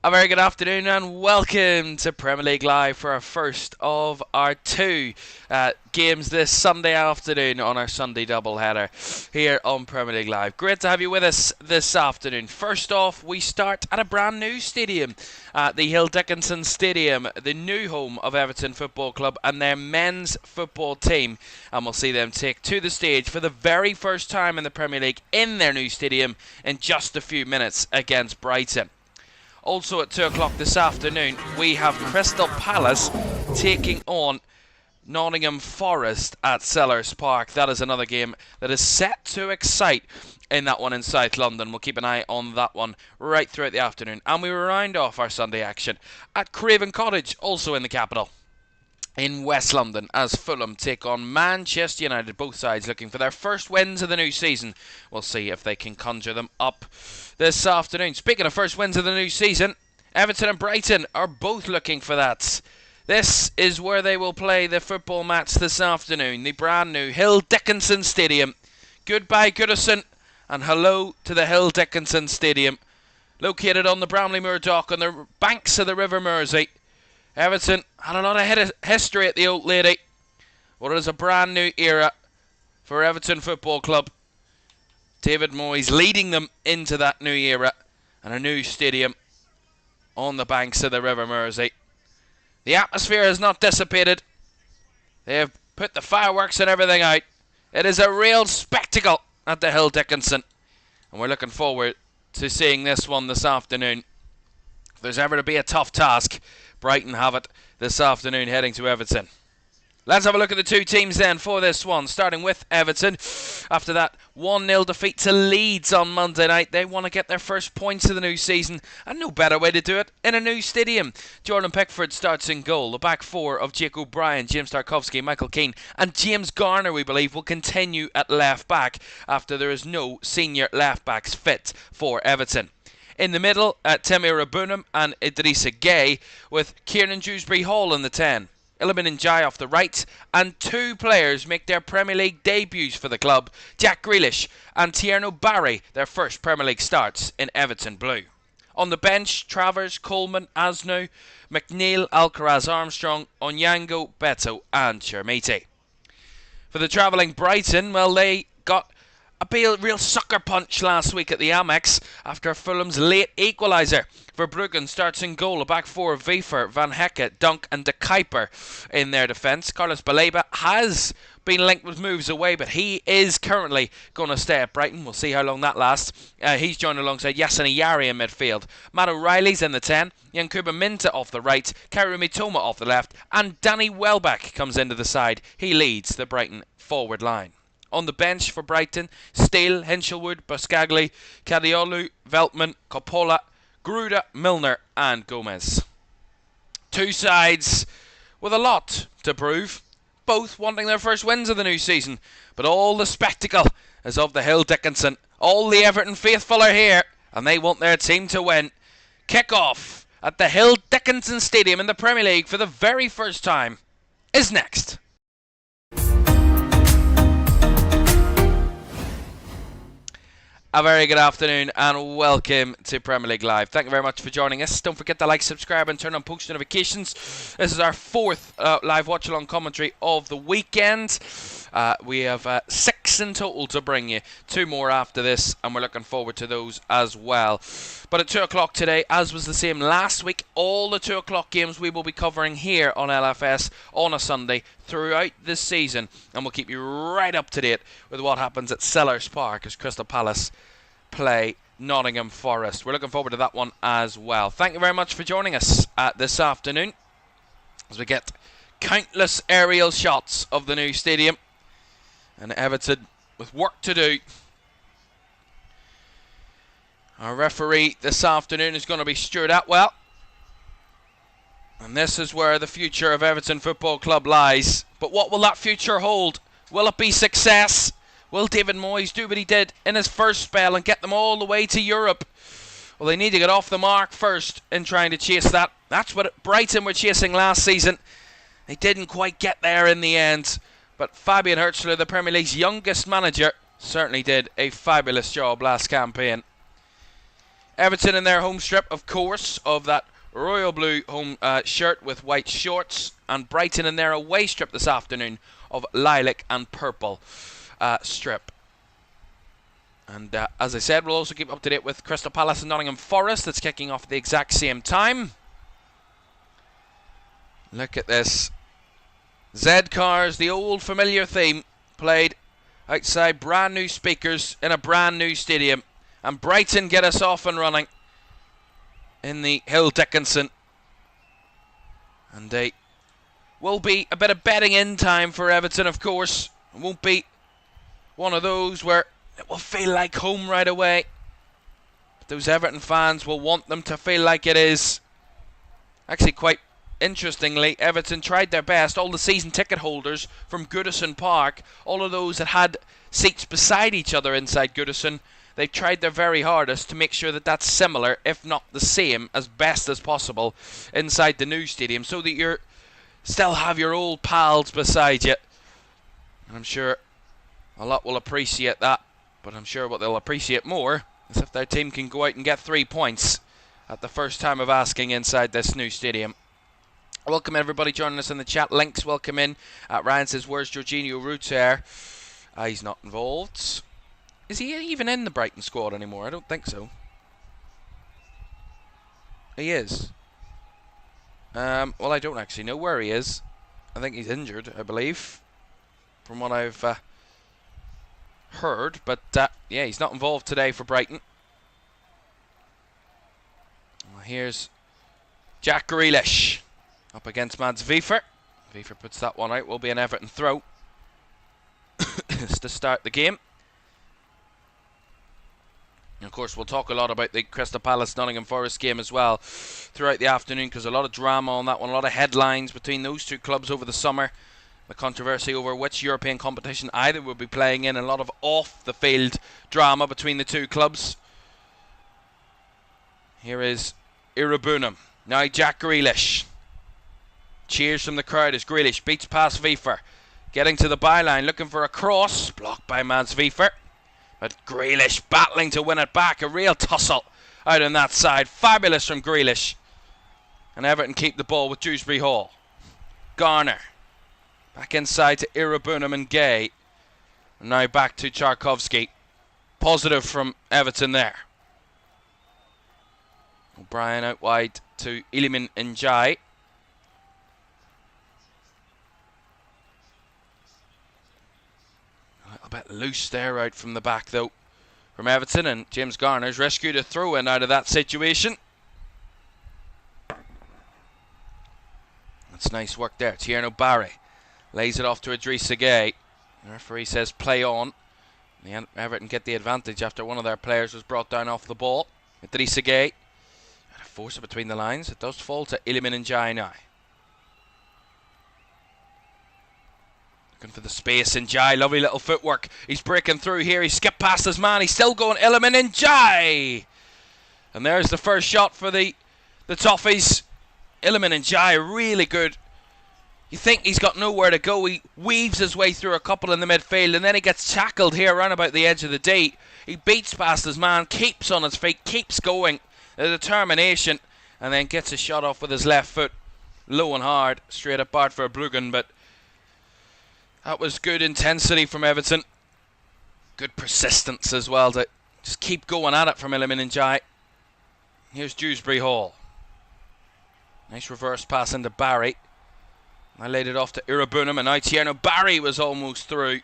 A very good afternoon and welcome to Premier League Live for our first of our two games this Sunday afternoon on our Sunday doubleheader here on Premier League Live. Great to have you with us this afternoon. First off, we start at a brand new stadium, at the Hill Dickinson Stadium, the new home of Everton Football Club and their men's football team. And we'll see them take to the stage for the very first time in the Premier League in their new stadium in just a few minutes against Brighton. Also at 2 o'clock this afternoon, we have Crystal Palace taking on Nottingham Forest at Sellers Park. That is another game that is set to excite in that one in South London. We'll keep an eye on that one right throughout the afternoon. And we will round off our Sunday action at Craven Cottage, also in the capital, in West London, as Fulham take on Manchester United. Both sides looking for their first wins of the new season. We'll see if they can conjure them up this afternoon. Speaking of first wins of the new season, Everton and Brighton are both looking for that. This is where they will play the football match this afternoon, the brand new Hill Dickinson Stadium. Goodbye Goodison and hello to the Hill Dickinson Stadium, located on the Bramley Moore Dock on the banks of the River Mersey. Everton had a lot of history at the Old Lady. Well, it is a brand new era for Everton Football Club. David Moyes leading them into that new era and a new stadium on the banks of the River Mersey. The atmosphere has not dissipated. They have put the fireworks and everything out. It is a real spectacle at the Hill Dickinson. And we're looking forward to seeing this one this afternoon. If there's ever to be a tough task, Brighton have it this afternoon heading to Everton. Let's have a look at the two teams then for this one, starting with Everton. After that 1-0 defeat to Leeds on Monday night, they want to get their first points of the new season, and no better way to do it in a new stadium. Jordan Pickford starts in goal. The back four of Jake O'Brien, James Tarkowski, Michael Keane and James Garner, we believe, will continue at left back after there is no senior left backs fit for Everton. In the middle, Temi Rabunam and Idrissa Gueye, with Kieran Dewsbury-Hall in the 10. Iliman Ndiaye off the right, and two players make their Premier League debuts for the club. Jack Grealish and Tierno Barry, their first Premier League starts in Everton blue. On the bench, Travers, Coleman, Asnou, McNeil, Alcaraz-Armstrong, Onyango, Beto and Chermiti. For the travelling Brighton, well, they got a real sucker punch last week at the Amex after Fulham's late equaliser. Verbruggen starts in goal. A back four of Wiefer, Van Hecke, Dunk and De Kuiper in their defence. Carlos Baleba has been linked with moves away, but he is currently going to stay at Brighton. We'll see how long that lasts. He's joined alongside Yasin Ayari in midfield. Matt O'Reilly's in the 10. Yankuba Minta off the right. Kairi Mitoma off the left. And Danny Welbeck comes into the side. He leads the Brighton forward line. On the bench for Brighton, Steele, Hinshelwood, Buscagli, Cadiolu, Veltman, Coppola, Gruda, Milner and Gomez. Two sides with a lot to prove, both wanting their first wins of the new season, but all the spectacle is of the Hill Dickinson. All the Everton faithful are here and they want their team to win. Kick-off at the Hill Dickinson Stadium in the Premier League for the very first time is next. A very good afternoon and welcome to Premier League Live. Thank you very much for joining us. Don't forget to like, subscribe and turn on post notifications. This is our fourth live watch-along commentary of the weekend. We have 6 in total to bring you. 2 more after this and we're looking forward to those as well. But at 2 o'clock today, as was the same last week, all the 2 o'clock games we will be covering here on LFS on a Sunday throughout this season, and we'll keep you right up to date with what happens at Sellers Park as Crystal Palace play Nottingham Forest. We're looking forward to that one as well. Thank you very much for joining us this afternoon as we get countless aerial shots of the new stadium and Everton with work to do. Our referee this afternoon is going to be Stuart Atwell. And this is where the future of Everton Football Club lies. But what will that future hold? Will it be success? Will David Moyes do what he did in his first spell and get them all the way to Europe? Well, they need to get off the mark first in trying to chase that. That's what Brighton were chasing last season. They didn't quite get there in the end. But Fabian Hertzler, the Premier League's youngest manager, certainly did a fabulous job last campaign. Everton in their home strip, of course, of that royal blue home shirt with white shorts, and Brighton in their away strip this afternoon of lilac and purple strip. And as I said, we'll also keep up to date with Crystal Palace and Nottingham Forest. That's kicking off at the exact same time. Look at this. Z-Cars, the old familiar theme, played outside brand new speakers in a brand new stadium. And Brighton get us off and running in the Hill Dickinson. And they will be a bit of betting in time for Everton, of course. It won't be one of those where it will feel like home right away. But those Everton fans will want them to feel like it is. Actually, quite interestingly, Everton tried their best. All the season ticket holders from Goodison Park, all of those that had seats beside each other inside Goodison, they've tried their very hardest to make sure that that's similar, if not the same, as best as possible inside the new stadium, so that you still have your old pals beside you. And I'm sure a lot will appreciate that, but I'm sure what they'll appreciate more is if their team can go out and get 3 points at the first time of asking inside this new stadium. Welcome everybody joining us in the chat. Links, welcome in. Ryan says, where's Jorginho Rutter? He's not involved. Is he even in the Brighton squad anymore? I don't think so. He is. Well, I don't actually know where he is. I think he's injured, I believe, from what I've heard. But yeah, he's not involved today for Brighton. Well, here's Jack Grealish up against Mads Wiefer. Vifer puts that one out. Will be an Everton throw. To start the game. And of course, we'll talk a lot about the Crystal Palace-Nottingham Forest game as well throughout the afternoon, because a lot of drama on that one, a lot of headlines between those two clubs over the summer. The controversy over which European competition either will be playing in, a lot of off-the-field drama between the two clubs. Here is Irabunum. Now Jack Grealish. Cheers from the crowd as Grealish beats past Vifer. Getting to the byline, looking for a cross. Blocked by Mads Vifer. But Grealish battling to win it back. A real tussle out on that side. Fabulous from Grealish. And Everton keep the ball with Dewsbury Hall. Garner. Back inside to Irabunum and Gay. And now back to Tarkowski. Positive from Everton there. O'Brien out wide to Iliman Njai. A little bit loose there out from the back though from Everton, and James Garner's rescued a throw-in out of that situation. That's nice work there. Tierno Barry lays it off to Idrissa Gueye. The referee says play on. Everton get the advantage after one of their players was brought down off the ball. Idrissa Gueye. Force it between the lines. It does fall to Iliman Njai now. Looking for the space. Njai, lovely little footwork. He's breaking through here. He skipped past his man. He's still going. Iliman Njai. And there's the first shot for the Toffees. Iliman Njai, really good. You think he's got nowhere to go. He weaves his way through a couple in the midfield, and then he gets tackled here around about the edge of the D. He beats past his man, keeps on his feet, keeps going. The determination, and then gets a shot off with his left foot, low and hard, straight at Bart Verbruggen. But that was good intensity from Everton, good persistence as well to just keep going at it from Iliman Njai. Here's Dewsbury Hall, nice reverse pass into Barry. I laid it off to Irabunum, and now Tierno Barry was almost through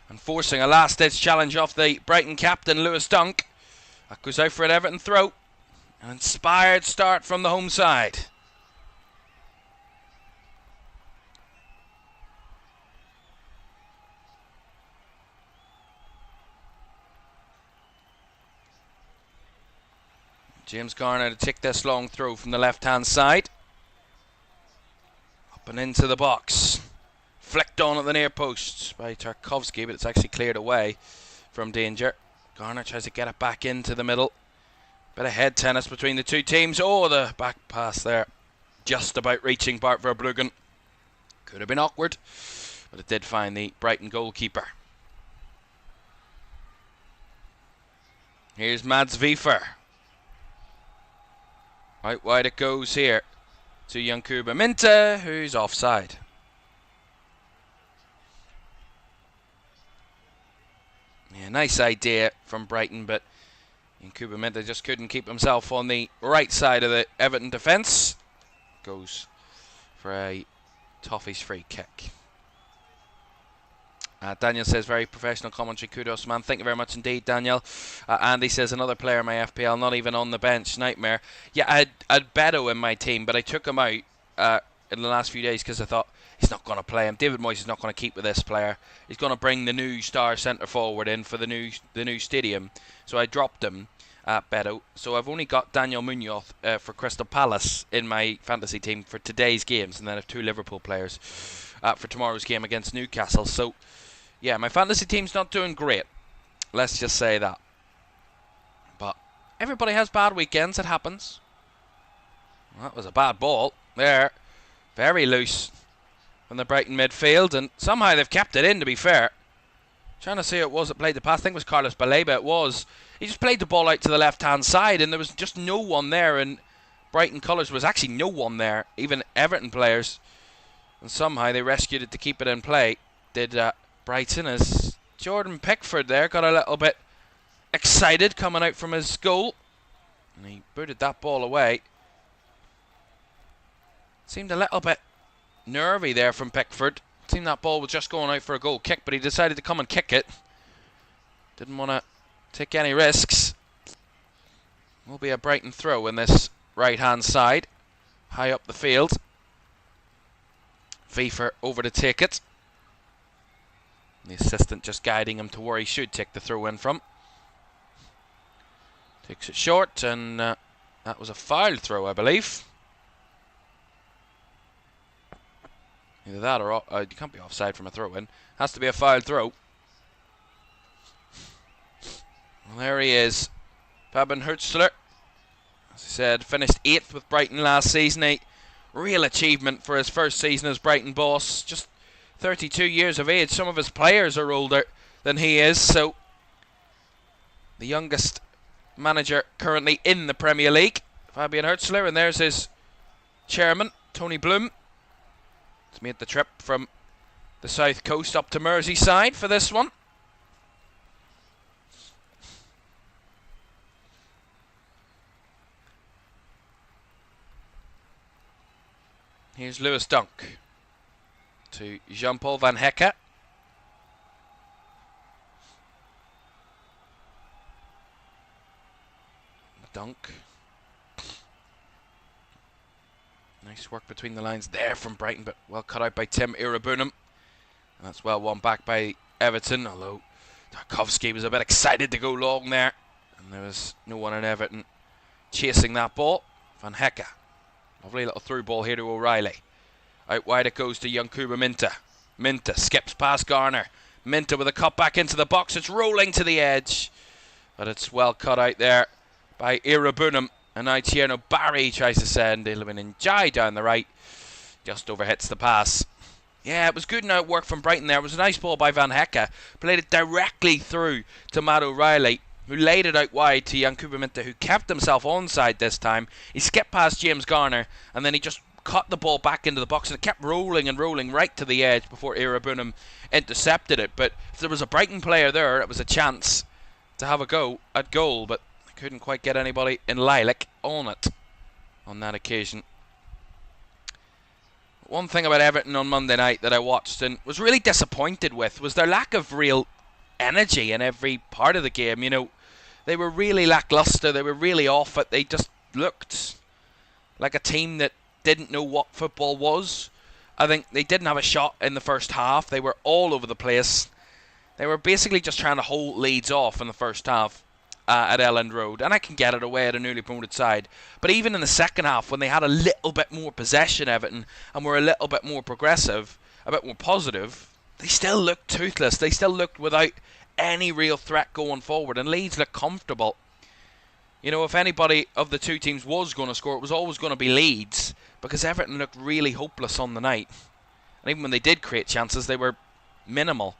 and forcing a last-ditch challenge off the Brighton captain Lewis Dunk. That goes out for an Everton throw. An inspired start from the home side. James Garner to take this long throw from the left-hand side. Up and into the box. Flicked on at the near post by Tarkowski, but it's actually cleared away from danger. Garner tries to get it back into the middle. Bit of head tennis between the two teams. Oh, the back pass there. Just about reaching Bart Verbruggen. Could have been awkward, but it did find the Brighton goalkeeper. Here's Mads Vifer. Out wide it goes here to Yankuba Minta, who's offside. Yeah, nice idea from Brighton, but Yankuba Minta just couldn't keep himself on the right side of the Everton defence. Goes for a Toffees free kick. Daniel says, very professional commentary. Kudos, man. Thank you very much indeed, Daniel. Andy says, another player in my FPL, not even on the bench. Nightmare. Yeah, I had Beto in my team, but I took him out in the last few days because I thought he's not going to play him. David Moyes is not going to keep with this player. He's going to bring the new star centre forward in for the new stadium. So I dropped him at Beto. So I've only got Daniel Munoz for Crystal Palace in my fantasy team for today's games, and then I have 2 Liverpool players for tomorrow's game against Newcastle. So yeah, my fantasy team's not doing great. Let's just say that. But everybody has bad weekends. It happens. Well, that was a bad ball there. Very loose from the Brighton midfield, and somehow they've kept it in, to be fair. Trying to see who it was that played the pass. I think it was Carlos Baleba. It was. He just played the ball out to the left-hand side, and there was just no one there. And Brighton colours was actually no one there, even Everton players. And somehow they rescued it to keep it in play. Did Brighton, as Jordan Pickford there got a little bit excited coming out from his goal, and he booted that ball away. Seemed a little bit nervy there from Pickford. Seemed that ball was just going out for a goal kick, but he decided to come and kick it. Didn't want to take any risks. Will be a Brighton throw in this right hand side, high up the field. Pfeiffer over to take it. The assistant just guiding him to where he should take the throw in from. Takes it short, and that was a foul throw, I believe. Either that or you can't be offside from a throw in. Has to be a foul throw. Well, there he is. Fabian Hürzeler, as I said, finished 8th with Brighton last season. A real achievement for his first season as Brighton boss. Just 32 years of age. Some of his players are older than he is, so the youngest manager currently in the Premier League, Fabian Hürzeler, and there's his chairman, Tony Bloom. He's made the trip from the south coast up to Merseyside for this one. Here's Lewis Dunk to Jean-Paul Van Hecke. Dunk. Nice work between the lines there from Brighton, but well cut out by Tim Irabunum. And that's well won back by Everton, although Tarkowski was a bit excited to go long there. And there was no one in Everton chasing that ball. Van Hecke. Lovely little through ball here to O'Reilly. Out wide it goes to Yankuba Minta. Minta skips past Garner. Minta with a cut back into the box. It's rolling to the edge, but it's well cut out there by Irabunum. And now Tierno Barry tries to send Illumin Njai down the right. Just overhits the pass. Yeah, it was good now work from Brighton there. It was a nice ball by Van Hecke. Played it directly through to Matt O'Reilly, who laid it out wide to Yankuba Minta, who kept himself onside this time. He skipped past James Garner, and then he just cut the ball back into the box, and it kept rolling and rolling right to the edge before Irabunum intercepted it. But if there was a Brighton player there, it was a chance to have a go at goal, but they couldn't quite get anybody in Lilac on it on that occasion. One thing about Everton on Monday night that I watched and was really disappointed with was their lack of real energy in every part of the game. You know, they were really lackluster. They were really off it. They just looked like a team that didn't know what football was. I think they didn't have a shot in the first half. They were all over the place. They were basically just trying to hold Leeds off in the first half at Elland Road. And I can get it away at a newly promoted side. But even in the second half, when they had a little bit more possession, Everton, and were a little bit more progressive, a bit more positive, they still looked toothless. They still looked without any real threat going forward. And Leeds looked comfortable. You know, if anybody of the two teams was going to score, it was always going to be Leeds, because Everton looked really hopeless on the night. And even when they did create chances, they were minimal.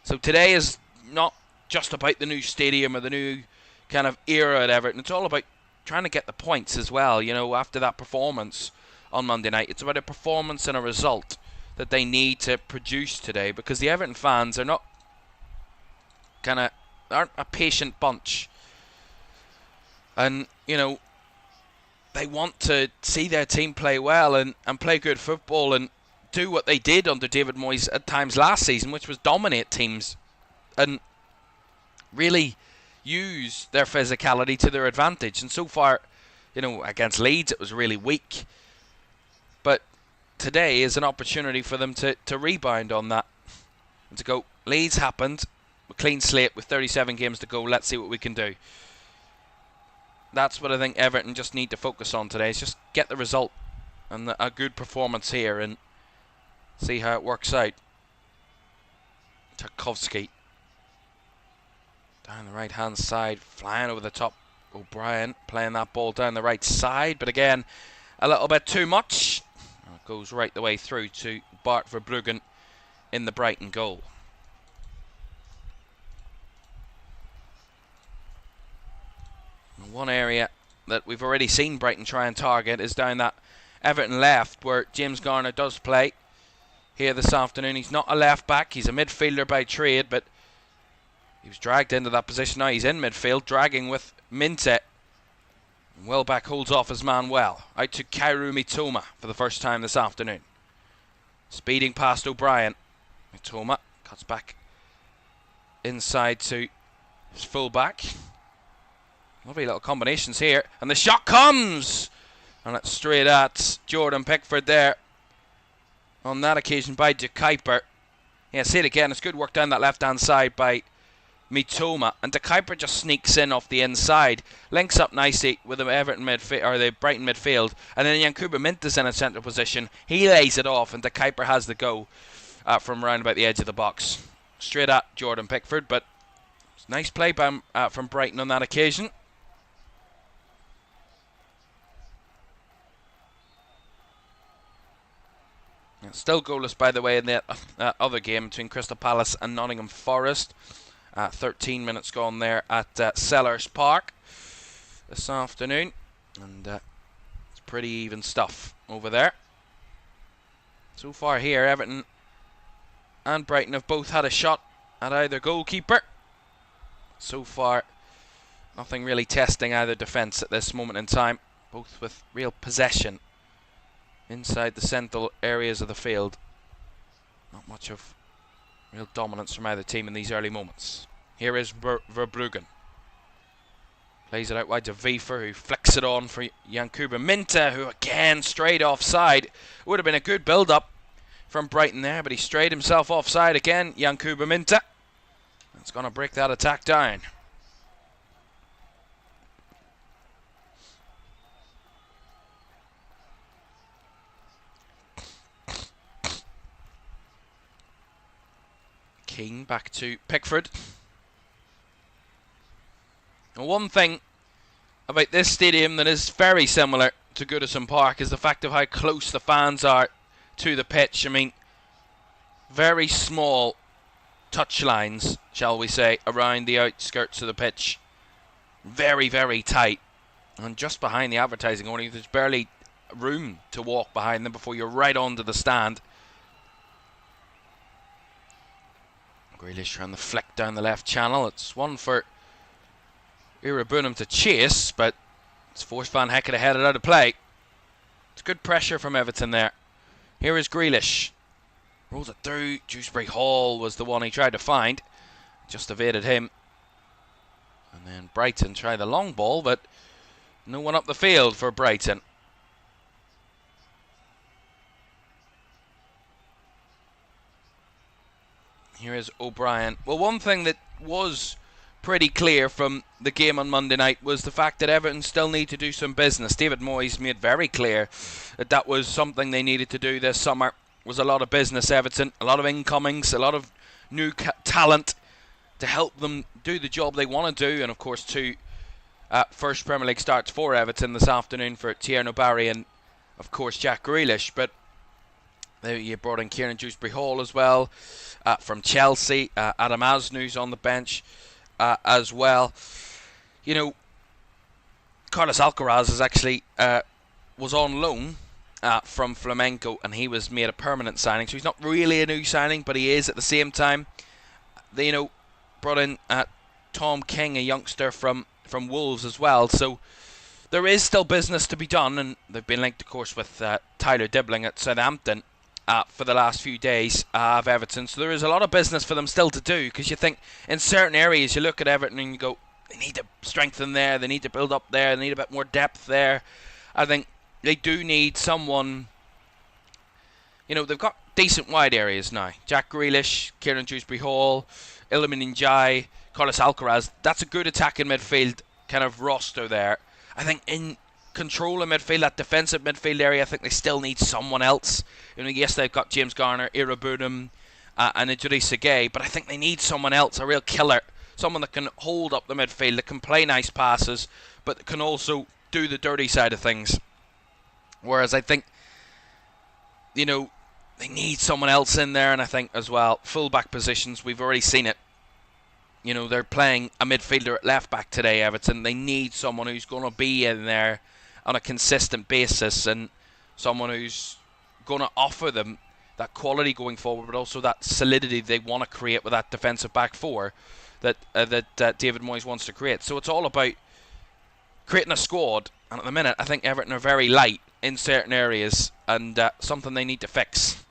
So today is not just about the new stadium or the new kind of era at Everton. It's all about trying to get the points as well, you know, after that performance on Monday night. It's about a performance and a result that they need to produce today, because the Everton fans are not aren't a patient bunch. And, you know, they want to see their team play well and play good football and do what they did under David Moyes at times last season, which was dominate teams and really use their physicality to their advantage. And so far, you know, against Leeds it was really weak. But today is an opportunity for them to rebound on that and to go, Leeds happened, a clean slate with 37 games to go, let's see what we can do. That's what I think Everton just need to focus on today, is just get the result and a good performance here and see how it works out. Tarkowski down the right hand side, flying over the top. O'Brien playing that ball down the right side, but again a little bit too much. It goes right the way through to Bart Verbruggen in the Brighton goal. One area that we've already seen Brighton try and target is down that Everton left, where James Garner does play here this afternoon. He's not a left back, he's a midfielder by trade, but he was dragged into that position. Now he's in midfield, dragging with Minte. Welbeck holds off his man well. Out to Kaoru Mitoma for the first time this afternoon. Speeding past O'Brien. Mitoma cuts back inside to his full-back. Lovely little combinations here. And the shot comes! And it's straight at Jordan Pickford there. on that occasion by De Kuiper. Yeah, see it again. It's good work down that left-hand side by Mitoma, and De Kuiper just sneaks in off the inside, links up nicely with the Everton midfield or the Brighton midfield, and then Yankuba Minta's in a central position. He lays it off, and De Kuiper has the go from round about the edge of the box, straight at Jordan Pickford. But it's nice play by, from Brighton on that occasion. Still goalless, by the way, in the other game between Crystal Palace and Nottingham Forest. 13 minutes gone there at Sellers Park this afternoon. And it's pretty even stuff over there. So far here, Everton and Brighton have both had a shot at either goalkeeper. So far, nothing really testing either defence at this moment in time. Both with real possession inside the central areas of the field. Not much of real dominance from either team in these early moments. Here is Verbruggen. Plays it out wide to Wiefer, who flicks it on for Yankuba Minta, who again strayed offside. Would have been a good build-up from Brighton there, but he strayed himself offside again, Yankuba Minta. That's going to break that attack down. King back to Pickford. And one thing about this stadium that is very similar to Goodison Park is the fact of how close the fans are to the pitch. I mean, very small touch lines, shall we say, around the outskirts of the pitch. Very, very tight. And just behind the advertising awning, there's barely room to walk behind them before you're right onto the stand. Grealish trying to flick down the left channel. It's one for Irabunum to chase, but it's forced Van Hekken to head it out of play. It's good pressure from Everton there. Here is Grealish. Rolls it through. Dewsbury Hall was the one he tried to find. Just evaded him. And then Brighton try the long ball, but no one up the field for Brighton. Here is O'Brien. Well, one thing that was pretty clear from the game on Monday night was the fact that Everton still need to do some business. David Moyes made very clear that that was something they needed to do this summer. Was a lot of business, Everton, a lot of incomings, a lot of new talent to help them do the job they want to do. And of course, two first Premier League starts for Everton this afternoon for Tierno Barry and of course Jack Grealish. But you brought in Kieran Dewsbury Hall as well from Chelsea. Adam Asnou's on the bench as well. You know, Carlos Alcaraz is actually was on loan from Flamengo, and he was made a permanent signing. So he's not really a new signing, but he is at the same time. They, brought in Tom King, a youngster from Wolves as well. So there is still business to be done, and they've been linked, of course, with Tyler Dibbling at Southampton for the last few days of Everton. So there is a lot of business for them still to do, because you think in certain areas you look at Everton and you go, they need to strengthen there, they need to build up there, they need a bit more depth there. I think they do need someone. They've got decent wide areas now. Jack Grealish, Kieran Dewsbury Hall, Iliman Ndiaye, Carlos Alcaraz. That's a good attacking midfield kind of roster there. I think in control of midfield, that defensive midfield area, I think they still need someone else. Yes, they've got James Garner, Irabunum, and Idrissa Gueye, but I think they need someone else, a real killer, someone that can hold up the midfield, that can play nice passes, but can also do the dirty side of things. Whereas I think, they need someone else in there, and I think as well, full-back positions, we've already seen it. They're playing a midfielder at left-back today, Everton. They need someone who's going to be in there on a consistent basis, and someone who's going to offer them that quality going forward, but also that solidity they want to create with that defensive back four that David Moyes wants to create. So it's all about creating a squad, and at the minute, I think Everton are very light in certain areas, and something they need to fix.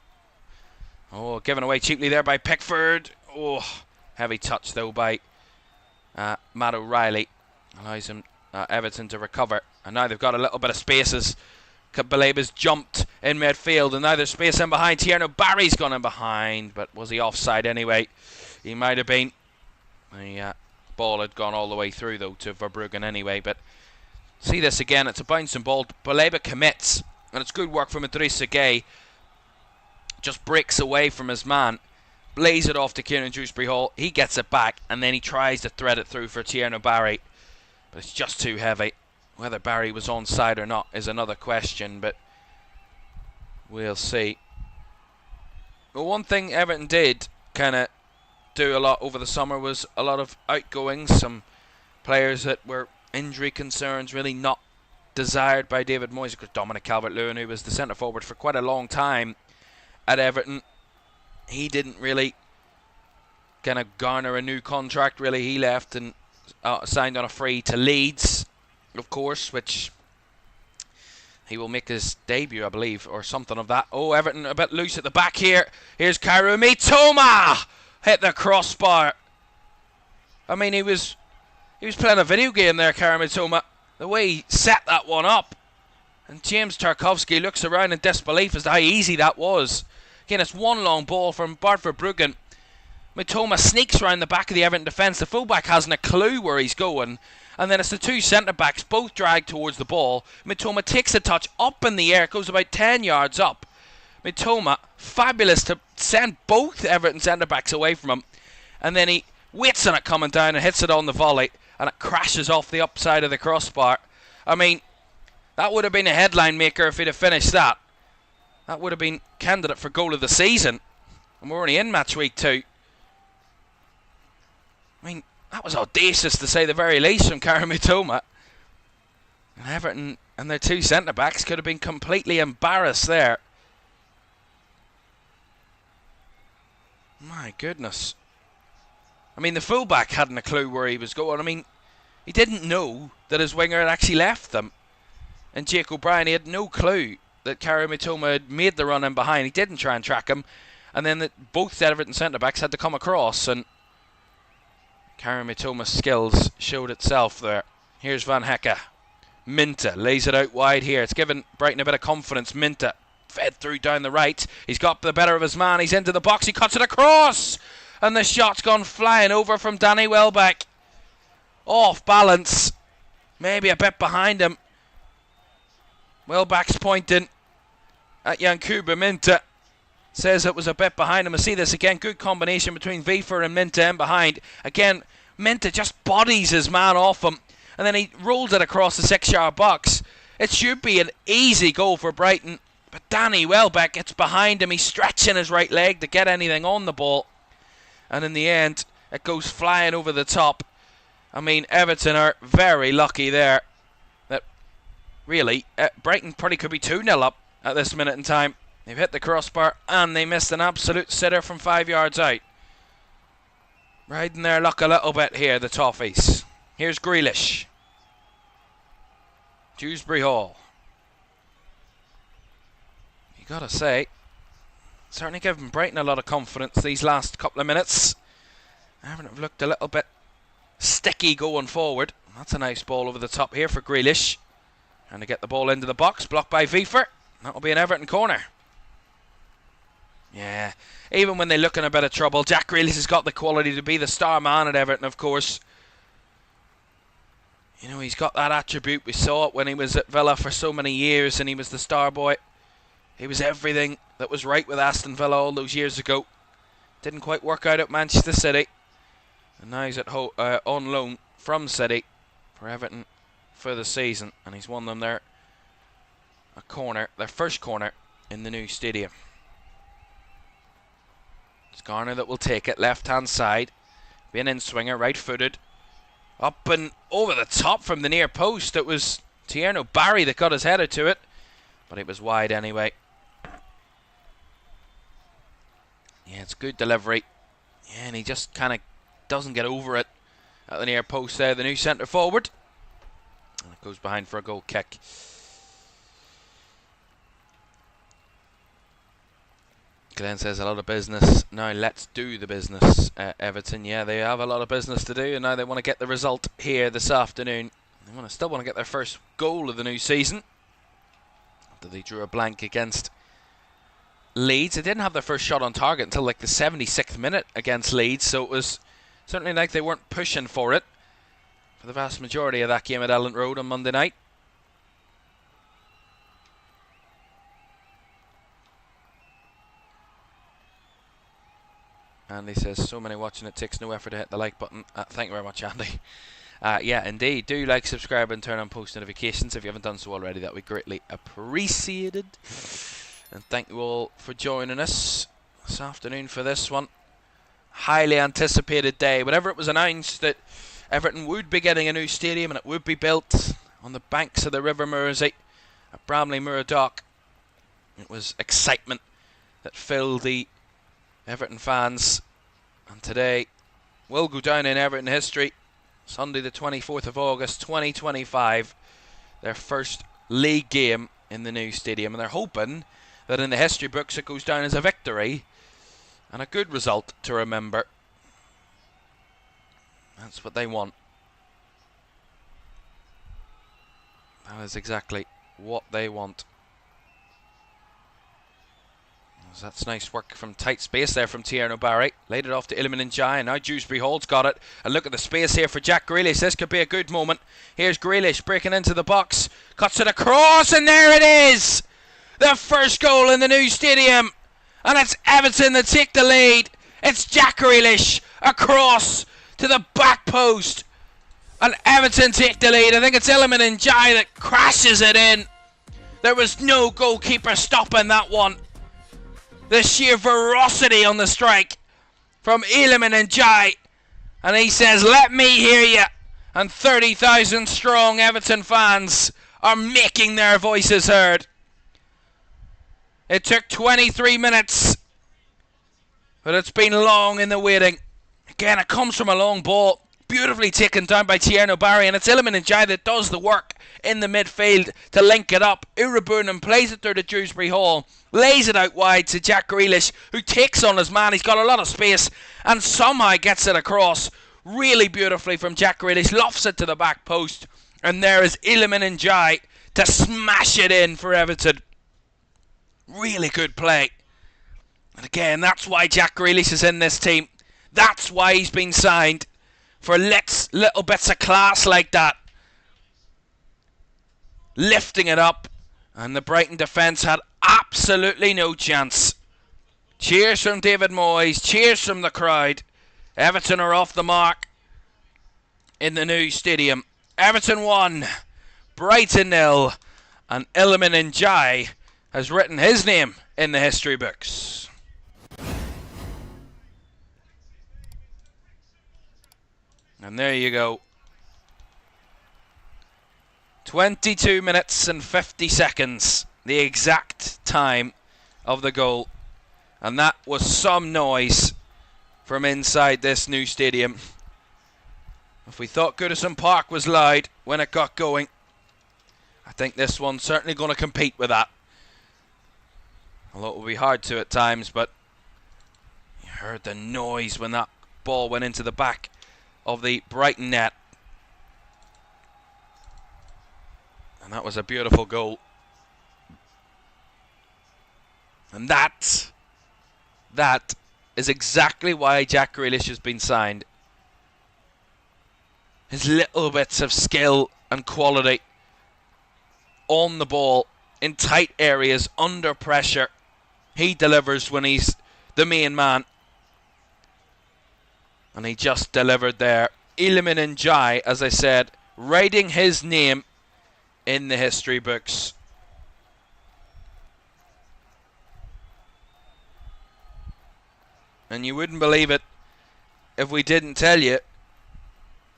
Oh, given away cheaply there by Pickford. Oh, heavy touch though by Matt O'Reilly. Allows him Everton to recover. And now they've got a little bit of space as Baleba's jumped in midfield, and now there's space in behind. Tierno Barry's gone in behind, but was he offside anyway? He might have been. The ball had gone all the way through, though, to Verbruggen anyway. But see this again. It's a bouncing ball. Baleba commits, and it's good work from Idrissa Gueye. Just breaks away from his man. Blaze it off to Kieran Dewsbury Hall. He gets it back, and then he tries to thread it through for Tierno Barry. But it's just too heavy. Whether Barry was onside or not is another question, but we'll see. Well, one thing Everton did kind of do a lot over the summer was a lot of outgoings. Some players that were injury concerns, really not desired by David Moyes. Because Dominic Calvert-Lewin, who was the centre forward for quite a long time at Everton, he didn't really kind of garner a new contract. Really, he left and signed on a free to Leeds, of course, which he will make his debut, I believe, or something of that. Oh, Everton a bit loose at the back here. Here's Kaoru Mitoma, hit the crossbar. I mean, he was playing a video game there, Kaoru Mitoma. The way he set that one up, and James Tarkowski looks around in disbelief as to how easy that was. Again, it's one long ball from Bart Verbruggen. Mitoma sneaks around the back of the Everton defence. The fullback hasn't a clue where he's going. And then it's the two centre-backs, both dragged towards the ball. Mitoma takes a touch up in the air, goes about 10 yards up. Mitoma, fabulous to send both Everton centre-backs away from him. And then he waits on it coming down and hits it on the volley. And it crashes off the upside of the crossbar. I mean, that would have been a headline maker if he'd have finished that. That would have been candidate for goal of the season. And we're only in match week 2. I mean, that was audacious to say the very least from Kaoru Mitoma. And Everton and their two centre-backs could have been completely embarrassed there. My goodness. I mean, the fullback hadn't a clue where he was going. I mean, he didn't know that his winger had actually left them. And Jake O'Brien, he had no clue that Kaoru Mitoma had made the run in behind. He didn't try and track him. And then both Everton centre-backs had to come across, and Kaoru Mitoma's skills showed itself there. Here's Van Hecke. Minta lays it out wide here. It's given Brighton a bit of confidence. Minta fed through down the right. He's got the better of his man. He's into the box. He cuts it across. And the shot's gone flying over from Danny Welbeck. Off balance. Maybe a bit behind him. Welbeck's pointing at Yankuba Minta. Says it was a bit behind him. We'll see this again. Good combination between Wiefer and Minta in behind. Again, Minta just bodies his man off him. And then he rolls it across the 6-yard box. It should be an easy goal for Brighton. But Danny Welbeck gets behind him. He's stretching his right leg to get anything on the ball. And in the end, it goes flying over the top. I mean, Everton are very lucky there. That really, Brighton probably could be 2-0 up at this minute in time. They've hit the crossbar and they missed an absolute sitter from 5 yards out. Riding their luck a little bit here, the Toffees. Here's Grealish. Dewsbury Hall. You gotta say, certainly given Brighton a lot of confidence these last couple of minutes. Everton have looked a little bit sticky going forward. That's a nice ball over the top here for Grealish. Trying to get the ball into the box, blocked by Wiefer. That'll be an Everton corner. Yeah, even when they look in a bit of trouble, Jack Grealish has got the quality to be the star man at Everton, of course. You know, he's got that attribute. We saw it when he was at Villa for so many years and he was the star boy. He was everything that was right with Aston Villa all those years ago. Didn't quite work out at Manchester City. And now he's at on loan from City for Everton for the season. And he's won them their first corner in the new stadium. It's Garner that will take it, left-hand side. Be an in-swinger, right-footed. Up and over the top from the near post. It was Tierno Barry that got his header to it. But it was wide anyway. Yeah, it's good delivery. Yeah, and he just kind of doesn't get over it at the near post there. The new centre forward. And it goes behind for a goal kick. Glenn says a lot of business. Now let's do the business. Everton, yeah, they have a lot of business to do, and now they want to get the result here this afternoon. They still want to get their first goal of the new season. after they drew a blank against Leeds. They didn't have their first shot on target until like the 76th minute against Leeds, so it was certainly like they weren't pushing for it for the vast majority of that game at Elland Road on Monday night. Andy says, so many watching, it takes no effort to hit the like button. Thank you very much, Andy. Yeah, indeed. Do like, subscribe, and turn on post notifications if you haven't done so already. That would be greatly appreciated. And thank you all for joining us this afternoon for this one. Highly anticipated day. Whenever it was announced that Everton would be getting a new stadium and it would be built on the banks of the River Mersey at Bramley Moore Dock, it was excitement that filled the Everton fans. And today will go down in Everton history. Sunday the 24th of August 2025, their first league game in the new stadium, and they're hoping that in the history books it goes down as a victory and a good result to remember. That's what they want. That is exactly what they want. That's nice work from tight space there from Tierno Barry. Laid it off to Iliman Ndiaye, and now Dewsbury Hall's got it. And look at the space here for Jack Grealish. This could be a good moment. Here's Grealish breaking into the box. Cuts it across, and there it is! The first goal in the new stadium. And it's Everton that take the lead. It's Jack Grealish across to the back post. And Everton take the lead. I think it's Iliman Ndiaye that crashes it in. There was no goalkeeper stopping that one. The sheer ferocity on the strike from Iliman Ndiaye. And he says, let me hear you. And 30,000 strong Everton fans are making their voices heard. It took 23 minutes, but it's been long in the waiting. Again, it comes from a long ball, beautifully taken down by Tierno Barry, and it's Iliman Ndiaye that does the work in the midfield to link it up. Urabunan plays it through to Dewsbury Hall, lays it out wide to Jack Grealish, who takes on his man. He's got a lot of space and somehow gets it across really beautifully from Jack Grealish, lofts it to the back post, and there is Iliman Ndiaye to smash it in for Everton. Really good play. And again, that's why Jack Grealish is in this team. That's why he's been signed, for little bits of class like that. Lifting it up, and the Brighton defence had absolutely no chance. Cheers from David Moyes, cheers from the crowd. Everton are off the mark in the new stadium. Everton 1, Brighton 0, and Iliman Ndiaye has written his name in the history books. And there you go. 22 minutes and 50 seconds, the exact time of the goal. And that was some noise from inside this new stadium. If we thought Goodison Park was loud when it got going, I think this one's certainly going to compete with that. Although it will be hard to at times, but you heard the noise when that ball went into the back of the Brighton net. And that was a beautiful goal. And that is exactly why Jack Grealish has been signed. His little bits of skill and quality on the ball, in tight areas, under pressure. He delivers when he's the main man. And he just delivered there. Iliman Ndiaye, as I said, writing his name in the history books. And you wouldn't believe it if we didn't tell you,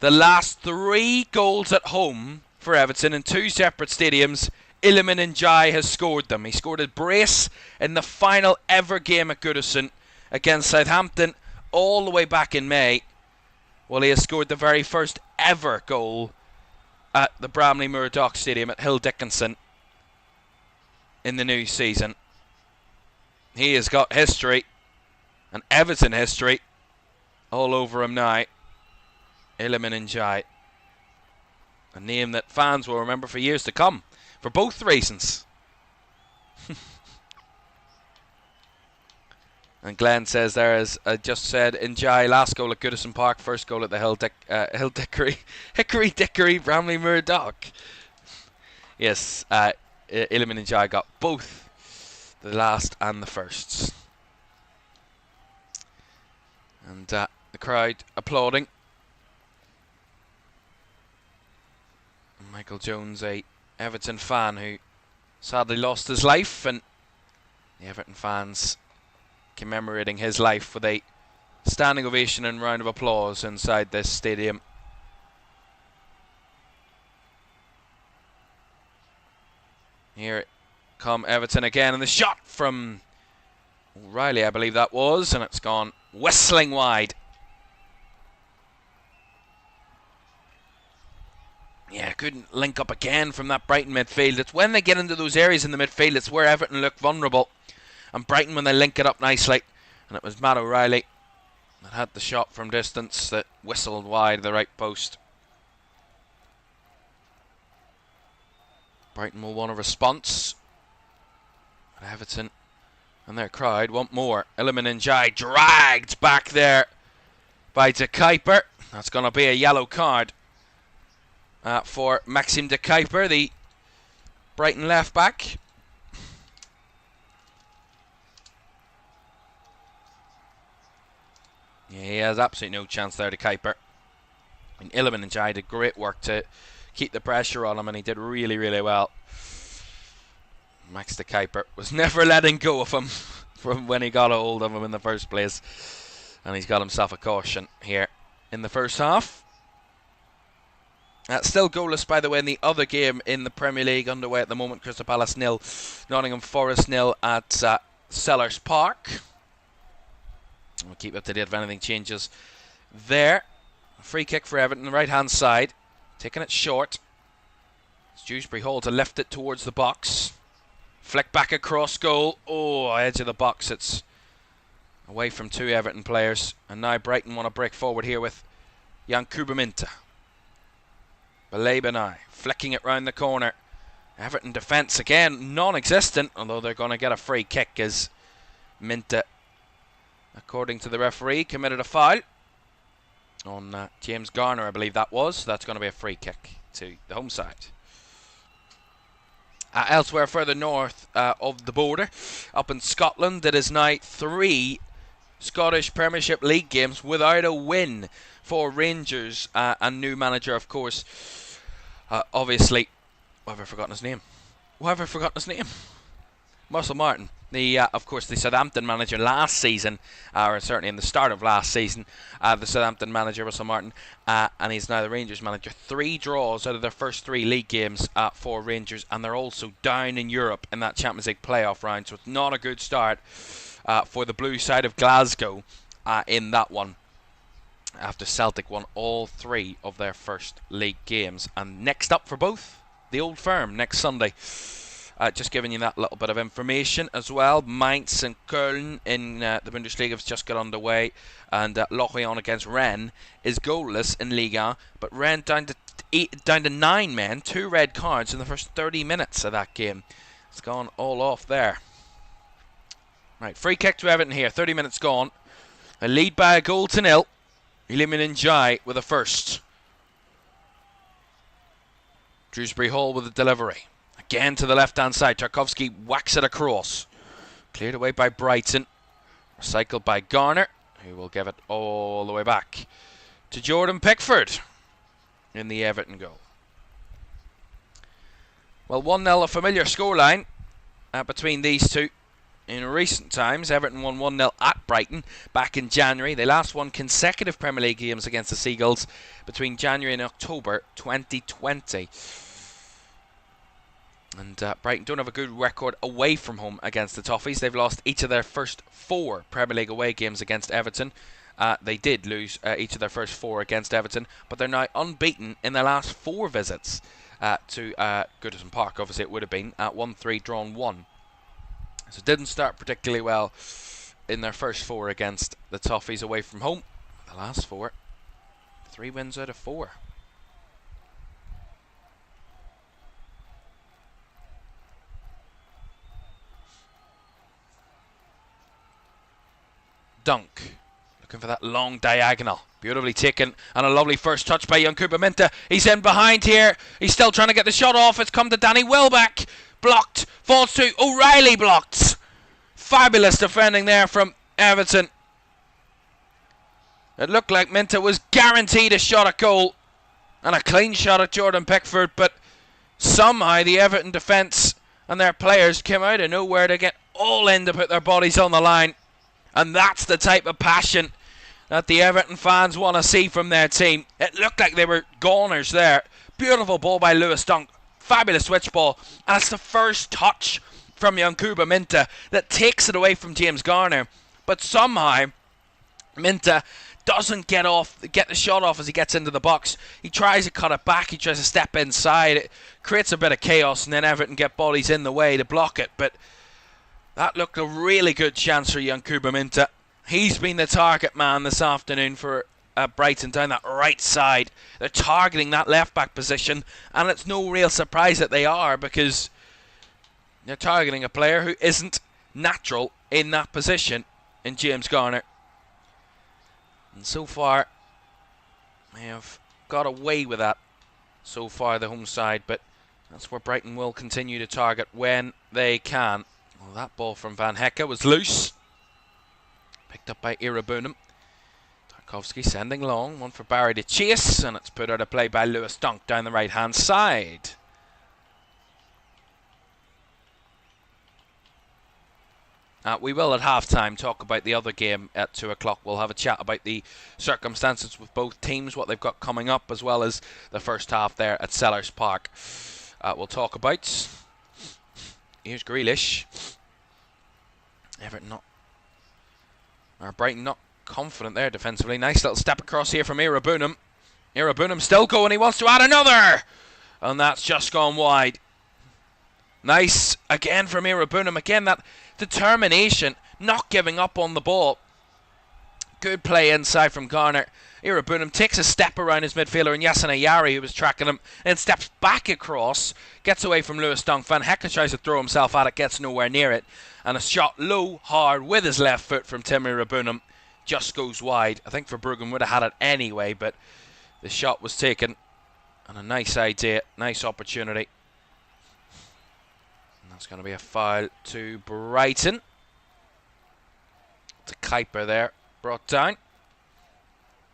the last 3 goals at home for Everton in 2 separate stadiums, Iliman Ndiaye has scored them. He scored a brace in the final ever game at Goodison against Southampton all the way back in May. Well, he has scored the very first ever goal at the Bramley Moore Dock Stadium at Hill Dickinson in the new season. He has got history, and Everton history, all over him now. Iliman Ndiaye, a name that fans will remember for years to come, for both reasons. And Glenn says there, as I just said, Njai, last goal at Goodison Park, first goal at the Hill Dickory Bramley Moore Dock. Yes, Iliman Njai got both the last and the firsts. And the crowd applauding. Michael Jones, a Everton fan who sadly lost his life, and the Everton fans commemorating his life with a standing ovation and round of applause inside this stadium. Here come Everton again, and the shot from O'Reilly, I believe that was, and it's gone whistling wide. Yeah, couldn't link up again from that Brighton midfield. It's when they get into those areas in the midfield, it's where Everton look vulnerable. And Brighton, when they link it up nicely, and it was Matt O'Reilly that had the shot from distance that whistled wide the right post. Brighton will want a response. But Everton and their crowd want more. Iliman Njai dragged back there by De Kuiper. That's going to be a yellow card for Maxime De Kuiper, the Brighton left back. Yeah, he has absolutely no chance there, De Kuiper. I mean, Iliman Njai did great work to keep the pressure on him, and he did really, really well. Max De Kuiper was never letting go of him from when he got a hold of him in the first place. And he's got himself a caution here in the first half. Still goalless, by the way, in the other game in the Premier League underway at the moment. Crystal Palace 0, Nottingham Forest 0 at Sellers Park. We'll keep up to date if anything changes there. Free kick for Everton, the right-hand side. Taking it short. It's Dewsbury Hall to lift it towards the box. Flick back across goal. Oh, edge of the box. It's away from two Everton players. And now Brighton want to break forward here with Yankuba Minta. Baleba now, flicking it round the corner. Everton defence again non-existent, although they're going to get a free kick as Minta, according to the referee, committed a foul on James Garner, I believe that was. That's going to be a free kick to the home side. Elsewhere further north of the border, up in Scotland, it is now 3 Scottish Premiership League games without a win for Rangers, and new manager, of course, obviously, why have I forgotten his name? Russell Martin, of course, the Southampton manager last season, or certainly in the start of last season, the Southampton manager, Russell Martin, and he's now the Rangers manager. 3 draws out of their first 3 league games for Rangers, and they're also down in Europe in that Champions League playoff round, so it's not a good start for the blue side of Glasgow in that one, after Celtic won all 3 of their first league games. And next up for both, the Old Firm next Sunday. Just giving you that little bit of information as well. Mainz and Köln in the Bundesliga have just got underway, and Lorient against Rennes is goalless in Liga, but Rennes down to 9 men, 2 red cards in the first 30 minutes of that game. It's gone all off there. Right, free kick to Everton here, 30 minutes gone. A lead by a goal to 0. Iliman Njai with a first. Dewsbury Hall with a delivery. Again to the left-hand side. Tarkowski whacks it across. Cleared away by Brighton. Recycled by Garner, who will give it all the way back to Jordan Pickford in the Everton goal. Well, 1-0, a familiar scoreline between these two. In recent times, Everton won 1-0 at Brighton back in January. They last won consecutive Premier League games against the Seagulls between January and October 2020. And Brighton don't have a good record away from home against the Toffees. They've lost each of their first 4 Premier League away games against Everton. They did lose each of their first 4 against Everton, but they're now unbeaten in their last 4 visits to Goodison Park. Obviously, it would have been at 1-3, drawn 1. So it didn't start particularly well in their first 4 against the Toffees away from home. The last 4, 3 wins out of 4. Dunk. Looking for that long diagonal. Beautifully taken. And a lovely first touch by Yankuba Minta. He's in behind here. He's still trying to get the shot off. It's come to Danny Welbeck. Blocked. Falls to O'Reilly. Blocked. Fabulous defending there from Everton. It looked like Minta was guaranteed a shot at goal. And a clean shot at Jordan Pickford. But somehow the Everton defence and their players came out of nowhere to get all in to put their bodies on the line. And that's the type of passion that the Everton fans want to see from their team. It looked like they were goners there. Beautiful ball by Lewis Dunk. Fabulous switch ball. And it's the first touch from Yankuba Minta that takes it away from James Garner. But somehow Minta doesn't get the shot off as he gets into the box. He tries to cut it back. He tries to step inside. It creates a bit of chaos, and then Everton get bodies in the way to block it. But that looked a really good chance for Yankuba Minta. He's been the target man this afternoon for Brighton down that right side. They're targeting that left-back position, and it's no real surprise that they are, because they're targeting a player who isn't natural in that position in James Garner. And so far, they have got away with that so far, the home side, but that's where Brighton will continue to target when they can. Well, that ball from Van Hecke was loose. Picked up by Irabunum. Tarkovsky sending long. One for Barry to chase, and it's put out of play by Lewis Dunk down the right-hand side. We will at half-time talk about the other game at 2 o'clock. We'll have a chat about the circumstances with both teams, what they've got coming up, as well as the first half there at Sellers Park. We'll talk about. Here's Grealish. Everton Brighton not confident there defensively. Nice little step across here from Irabunum. Irabunum still going. He wants to add another. And that's just gone wide. Nice again from Irabunum. Again, that determination, not giving up on the ball. Good play inside from Garner. Irabunum takes a step around his midfielder and Yasin Ayari, who was tracking him, and steps back across, gets away from Lewis Dunk. Van Hecke tries to throw himself at it, gets nowhere near it, and a shot low, hard, with his left foot from Tim Irabunum just goes wide. I think Verbruggen would have had it anyway, but the shot was taken, and a nice idea, nice opportunity. And that's going to be a foul to Brighton. To Kuiper there, brought down.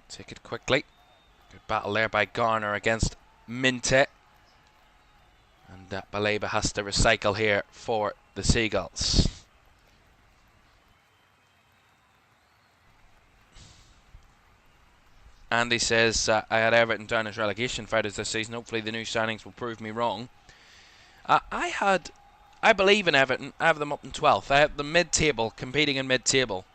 Take it quickly. Good battle there by Garner against Minte. And Baleba has to recycle here for the Seagulls. Andy says, I had Everton down as relegation fighters this season. Hopefully the new signings will prove me wrong. I believe in Everton. I have them up in 12th. I have them mid-table, competing in mid-table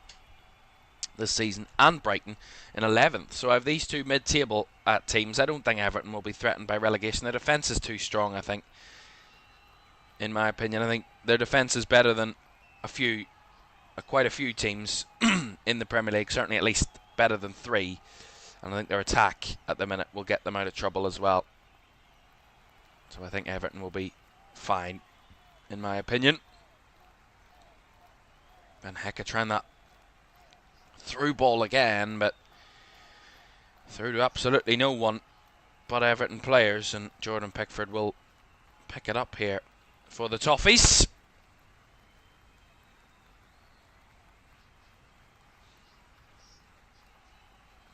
this season, and Brighton in 11th. So I have these two mid-table teams. I don't think Everton will be threatened by relegation. Their defence is too strong, I think. In my opinion, I think their defence is better than quite a few teams in the Premier League. Certainly at least better than 3. And I think their attack at the minute will get them out of trouble as well. So I think Everton will be fine, in my opinion. Van Hecke trying that through ball again, but through to absolutely no one but Everton players, and Jordan Pickford will pick it up here for the Toffees.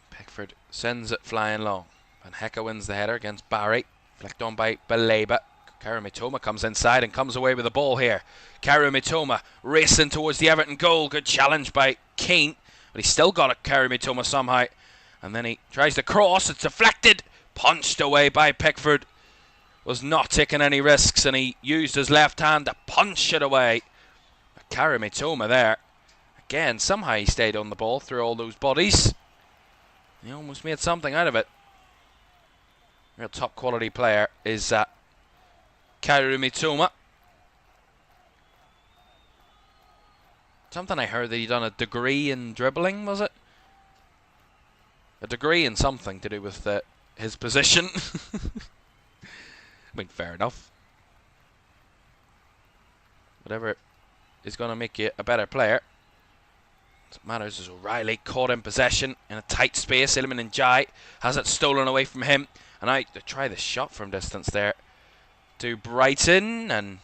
Pickford sends it flying long. Van Hecke wins the header against Barry, flicked on by Baleba. Kaoru Mitoma comes inside and comes away with the ball here. Kaoru Mitoma racing towards the Everton goal. Good challenge by Keane. But he's still got it, Kaoru Mitoma, somehow. And then he tries to cross. It's deflected. Punched away by Pickford. Was not taking any risks, and he used his left hand to punch it away. Kaoru Mitoma there. Again, somehow he stayed on the ball through all those bodies. He almost made something out of it. Real top quality player is Kaoru Mitoma. Something I heard that he'd done a degree in dribbling, was it? A degree in something to do with his position. I mean, fair enough. Whatever is going to make you a better player. What matters is O'Reilly caught in possession in a tight space. Iliman Njai has it stolen away from him. And out to try the shot from distance there to Brighton. And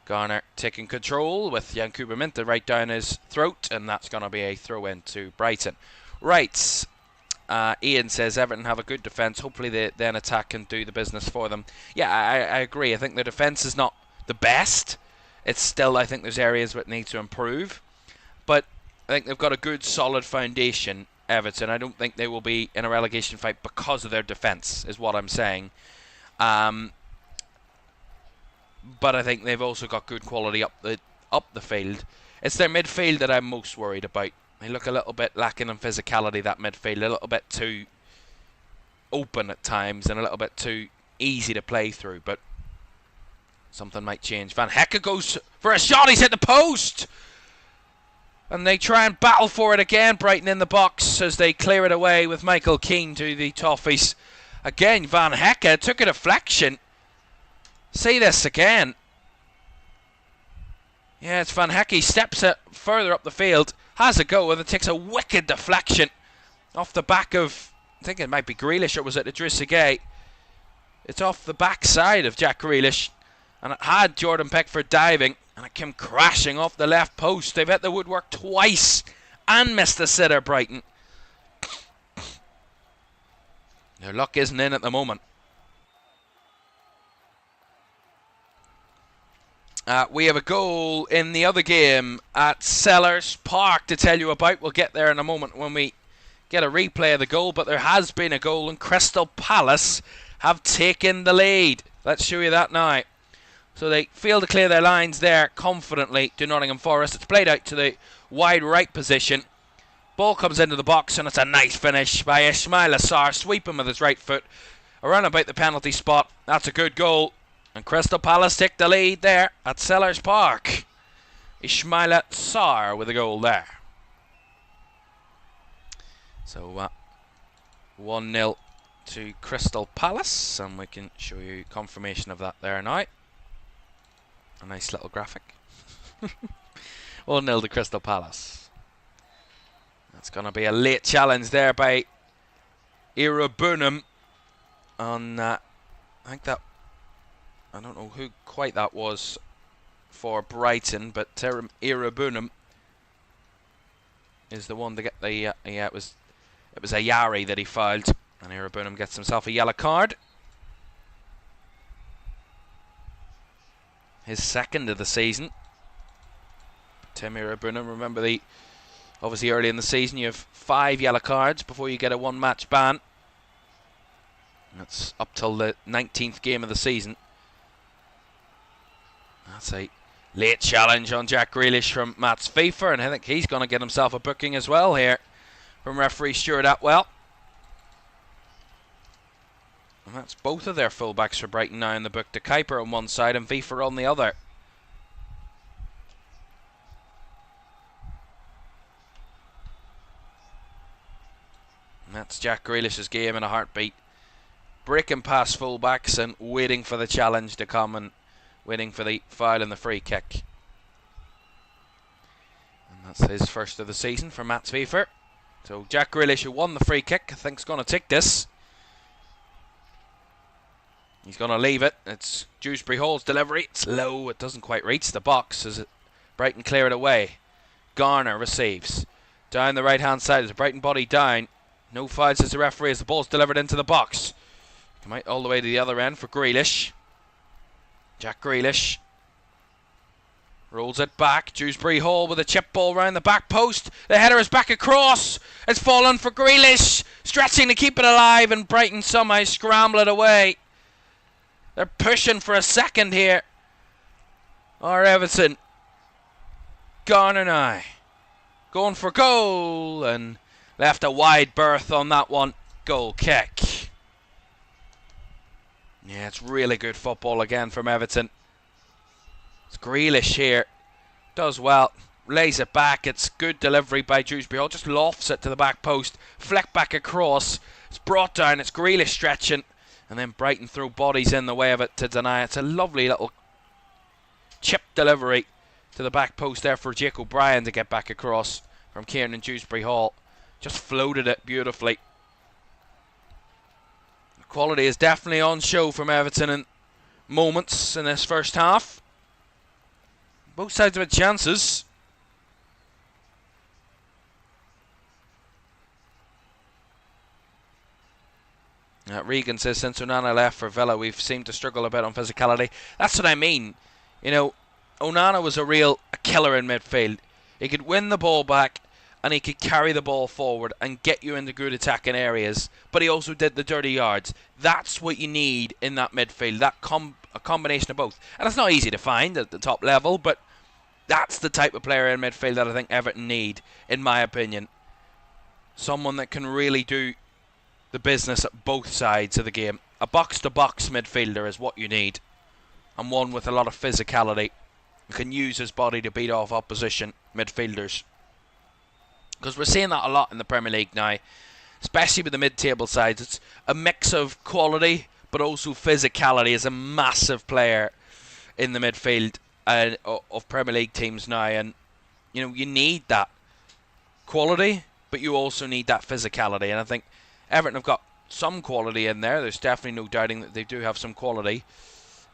Garner taking control with Yankuba Minta right down his throat. And that's going to be a throw-in to Brighton. Right. Ian says Everton have a good defence. Hopefully they then attack and do the business for them. Yeah, I agree. I think the defence is not the best. It's still, I think there's areas where it needs to improve. But I think they've got a good, solid foundation, Everton. I don't think they will be in a relegation fight because of their defence, is what I'm saying. But I think they've also got good quality up the field. It's their midfield that I'm most worried about. They look a little bit lacking in physicality, that midfield. A little bit too open at times and a little bit too easy to play through. But something might change. Van Hecke goes for a shot. He's hit the post. And they try and battle for it again. Brighton in the box as they clear it away with Michael Keane to the Toffees. Again, Van Hecke took a deflection. See this again. Yeah, it's Van Hecke. Steps it further up the field. Has a go and it takes a wicked deflection off the back of, I think it might be Grealish, or was it Idrissa Gueye? It's off the backside of Jack Grealish. And it had Jordan Pickford diving. And it came crashing off the left post. They've hit the woodwork twice and missed the sitter, Brighton. Their luck isn't in at the moment. We have a goal in the other game at Sellers Park to tell you about. We'll get there in a moment when we get a replay of the goal. But there has been a goal and Crystal Palace have taken the lead. Let's show you that now. So they fail to clear their lines there confidently to Nottingham Forest. It's played out to the wide right position. Ball comes into the box and it's a nice finish by Ismail Assar. Sweeping with his right foot around about the penalty spot. That's a good goal. And Crystal Palace take the lead there at Sellers Park. Ismail Assar with a goal there. So 1-0 to Crystal Palace. And we can show you confirmation of that there now. A nice little graphic. 1-0 to Crystal Palace. That's going to be a late challenge there by Irabunum on, I think that, I don't know who quite that was for Brighton, but Irabunum is the one to get the, yeah, it was Ayari that he fouled, and Irabunum gets himself a yellow card. His second of the season. Tim Irabunum, remember obviously early in the season you have 5 yellow cards before you get a 1-match ban. And that's up till the 19th game of the season. That's a late challenge on Jack Grealish from Mats Pfeiffer, and I think he's going to get himself a booking as well here from referee Stuart Atwell. And that's both of their fullbacks for Brighton now in the book. De Kuiper on one side and Pfeiffer on the other. And that's Jack Grealish's game in a heartbeat. Breaking past fullbacks and waiting for the challenge to come and waiting for the foul and the free kick. And that's his first of the season for Mats Pfeiffer. So Jack Grealish, who won the free kick, I think is going to take this. He's going to leave it. It's Dewsbury Hall's delivery. It's low. It doesn't quite reach the box as Brighton clear it away. Garner receives. Down the right-hand side. There's a Brighton body down. No foul, says the referee, as the ball's delivered into the box. Come out all the way to the other end for Grealish. Jack Grealish rolls it back. Dewsbury Hall with a chip ball round the back post. The header is back across. It's fallen for Grealish. Stretching to keep it alive, and Brighton somehow scramble it away. They're pushing for a second here. Or Everton. Garner now. Going for goal. And left a wide berth on that one. Goal kick. Yeah, it's really good football again from Everton. It's Grealish here. Does well. Lays it back. It's good delivery by Dewsbury Hall. Just lofts it to the back post. Flick back across. It's brought down. It's Grealish stretching. And then Brighton throw bodies in the way of it to deny it. It's a lovely little chip delivery to the back post there for Jake O'Brien to get back across from Kieran and Dewsbury Hall. Just floated it beautifully. Quality is definitely on show from Everton in moments in this first half. Both sides have had chances. Regan says, since Onana left for Villa, we've seemed to struggle a bit on physicality. That's what I mean. You know, Onana was a killer in midfield. He could win the ball back and he could carry the ball forward and get you into good attacking areas. But he also did the dirty yards. That's what you need in that midfield. A combination of both. And it's not easy to find at the top level, but that's the type of player in midfield that I think Everton need, in my opinion. Someone that can really do the business at both sides of the game. A box-to-box midfielder is what you need. And one with a lot of physicality. Who can use his body to beat off opposition midfielders. Because we're seeing that a lot in the Premier League now. Especially with the mid-table sides. It's a mix of quality, but also physicality is a massive player in the midfield of Premier League teams now. And, you know, you need that quality, but you also need that physicality. And I think Everton have got some quality in there. There's definitely no doubting that they do have some quality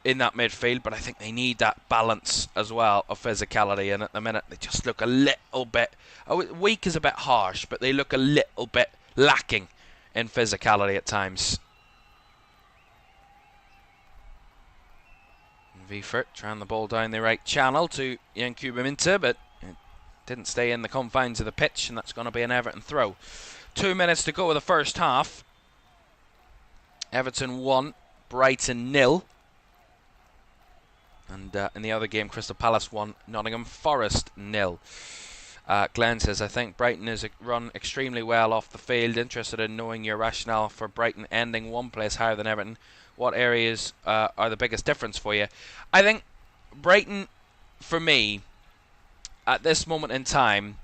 in that midfield, but I think they need that balance as well of physicality. And at the minute, they just look a little bit... weak is a bit harsh, but they look a little bit lacking in physicality at times. Viefert trying the ball down the right channel to Yankuba Minta, but it didn't stay in the confines of the pitch, and that's going to be an Everton throw. 2 minutes to go of the first half. Everton 1, Brighton 0. And in the other game, Crystal Palace 1, Nottingham Forest 0. Glenn says, I think Brighton has run extremely well off the field. Interested in knowing your rationale for Brighton ending one place higher than Everton. What areas are the biggest difference for you? I think Brighton, for me, at this moment in time,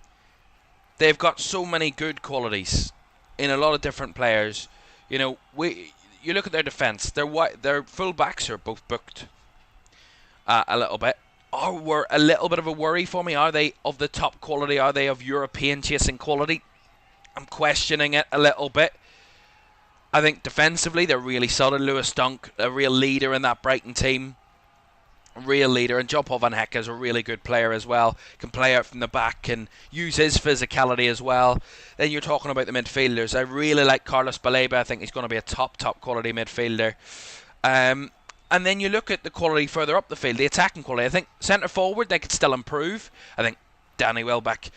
they've got so many good qualities in a lot of different players. You know, you look at their defence. Their full backs are both booked a little bit. Were a little bit of a worry for me. Are they of the top quality? Are they of European chasing quality? I'm questioning it a little bit. I think defensively they're really solid. Lewis Dunk, a real leader in that Brighton team. A real leader. And Joe Van Hecke is a really good player as well. Can play out from the back and use his physicality as well. Then you're talking about the midfielders. I really like Carlos Baleba. I think he's going to be a top quality midfielder. And then you look at the quality further up the field, the attacking quality. I think centre forward, they could still improve. I think Danny Welbeck,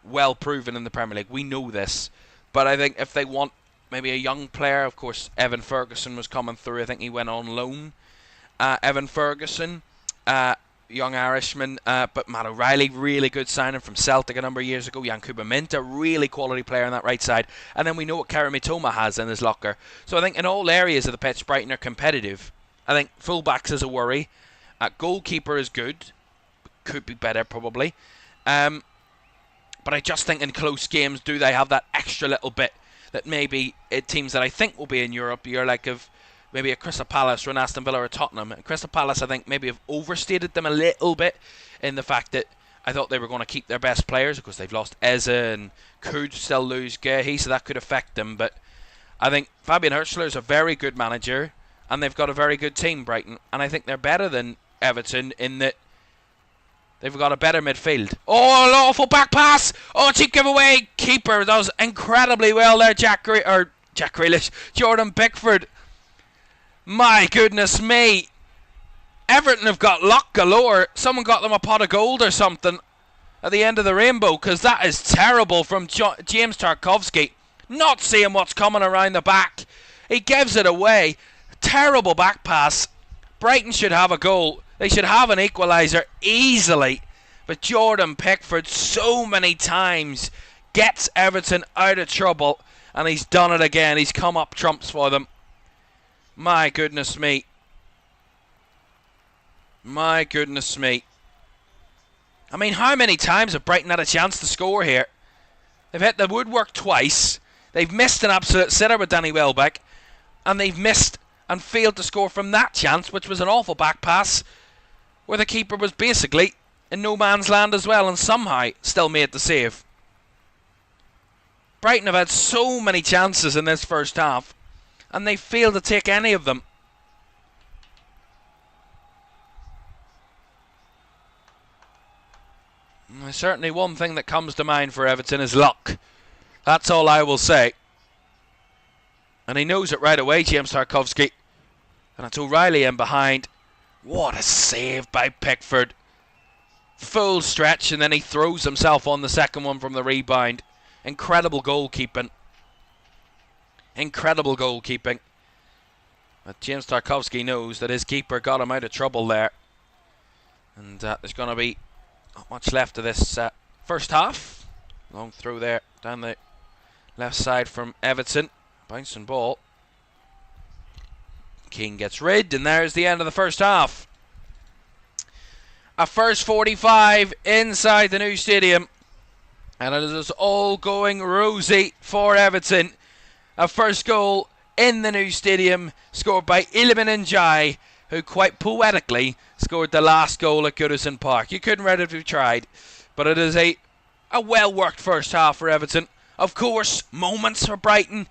well proven in the Premier League. We know this. But I think if they want maybe a young player, of course, Evan Ferguson was coming through. I think he went on loan. Evan Ferguson, young Irishman. But Matt O'Reilly, really good signing from Celtic a number of years ago. Yankuba Minta, really quality player on that right side. And then we know what Karim Mitoma has in his locker. So I think in all areas of the pitch, Brighton are competitive. I think fullbacks is a worry. Goalkeeper is good. Could be better, probably. But I just think in close games, do they have that extra little bit that maybe teams that I think will be in Europe, you're like of maybe a Crystal Palace or an Aston Villa or Tottenham. Crystal Palace, I think, maybe have overstated them a little bit in the fact that I thought they were going to keep their best players because they've lost Eze and could still lose Gehi, so that could affect them. But I think Fabian Hurtzler is a very good manager. And they've got a very good team, Brighton. And I think they're better than Everton in that they've got a better midfield. Oh, an awful back pass! Oh, cheap giveaway! Keeper does incredibly well there, Jack Grealish. Jordan Pickford. My goodness me. Everton have got luck galore. Someone got them a pot of gold or something at the end of the rainbow, because that is terrible from James Tarkowski. Not seeing what's coming around the back. He gives it away. Terrible back pass. Brighton should have a goal. They should have an equaliser easily. But Jordan Pickford so many times gets Everton out of trouble. And he's done it again. He's come up trumps for them. My goodness me. My goodness me. I mean, how many times have Brighton had a chance to score here? They've hit the woodwork twice. They've missed an absolute sitter with Danny Welbeck. And they've missed and failed to score from that chance, which was an awful back pass, where the keeper was basically in no man's land as well, and somehow still made the save. Brighton have had so many chances in this first half, and they failed to take any of them. Certainly one thing that comes to mind for Everton is luck. That's all I will say. And he knows it right away, James Tarkowski. And it's O'Reilly in behind. What a save by Pickford. Full stretch, and then he throws himself on the second one from the rebound. Incredible goalkeeping. Incredible goalkeeping. But James Tarkowski knows that his keeper got him out of trouble there. And there's going to be not much left of this first half. Long throw there down the left side from Everton. Bouncing ball. Keane gets rid, and there's the end of the first half. A first 45 inside the new stadium, and it is all going rosy for Everton. A first goal in the new stadium scored by Iliman Ndiaye, who quite poetically scored the last goal at Goodison Park. You couldn't read it if you tried, but it is a well-worked first half for Everton. Of course, moments for Brighton,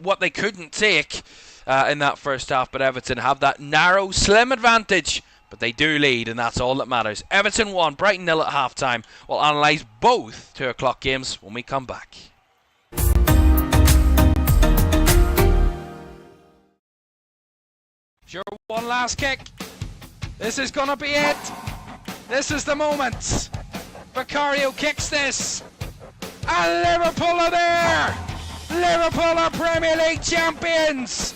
what they couldn't take in that first half, but Everton have that narrow, slim advantage. But they do lead, and that's all that matters. Everton 1, Brighton 0 at half-time. We'll analyse both 2 o'clock games when we come back. Sure, one last kick. This is going to be it. This is the moment. Vicario kicks this. And Liverpool are there. Liverpool are Premier League champions.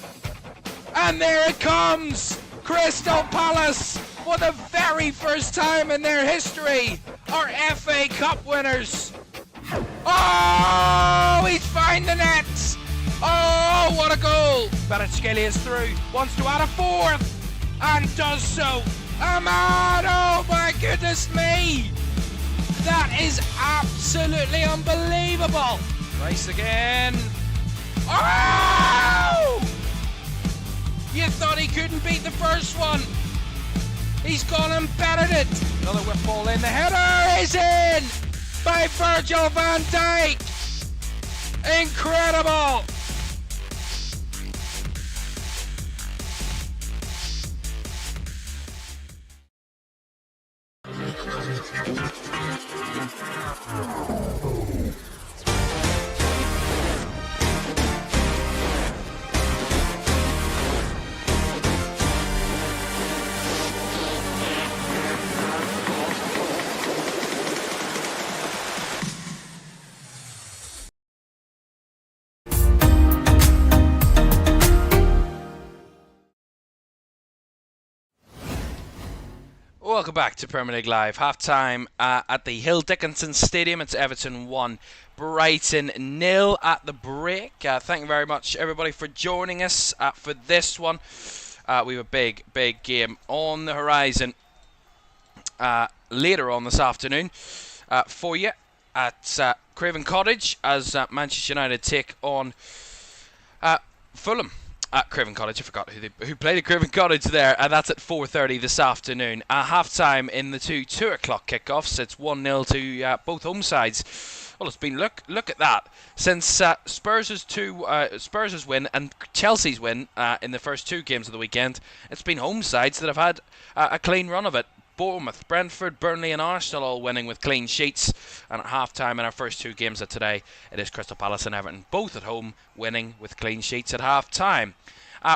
And there it comes. Crystal Palace, for the very first time in their history, are FA Cup winners. Oh, he's found the net. Oh, what a goal. Kvaratskhelia is through, wants to add a fourth, and does so. Ahmad, oh my goodness me. That is absolutely unbelievable. Rice again. Oh! You thought he couldn't beat the first one. He's gone and bettered it. Another whip ball in. The header is in by Virgil van Dijk. Incredible. Welcome back to Premier League Live. Half-time at the Hill Dickinson Stadium. It's Everton 1, Brighton 0 at the break. Thank you very much, everybody, for joining us for this one. We have a big game on the horizon later on this afternoon for you at Craven Cottage as Manchester United take on Fulham. At Craven Cottage, I forgot who played at Craven Cottage there, and that's at 4:30 this afternoon. Half-time in the 2 o'clock kickoffs. It's 1-0 to both home sides. Well, it's been look at that since Spurs' win and Chelsea's win in the first 2 games of the weekend. It's been home sides that have had a clean run of it. Bournemouth, Brentford, Burnley and Arsenal all winning with clean sheets. And at half-time in our first 2 games of today, it is Crystal Palace and Everton, both at home, winning with clean sheets at half-time.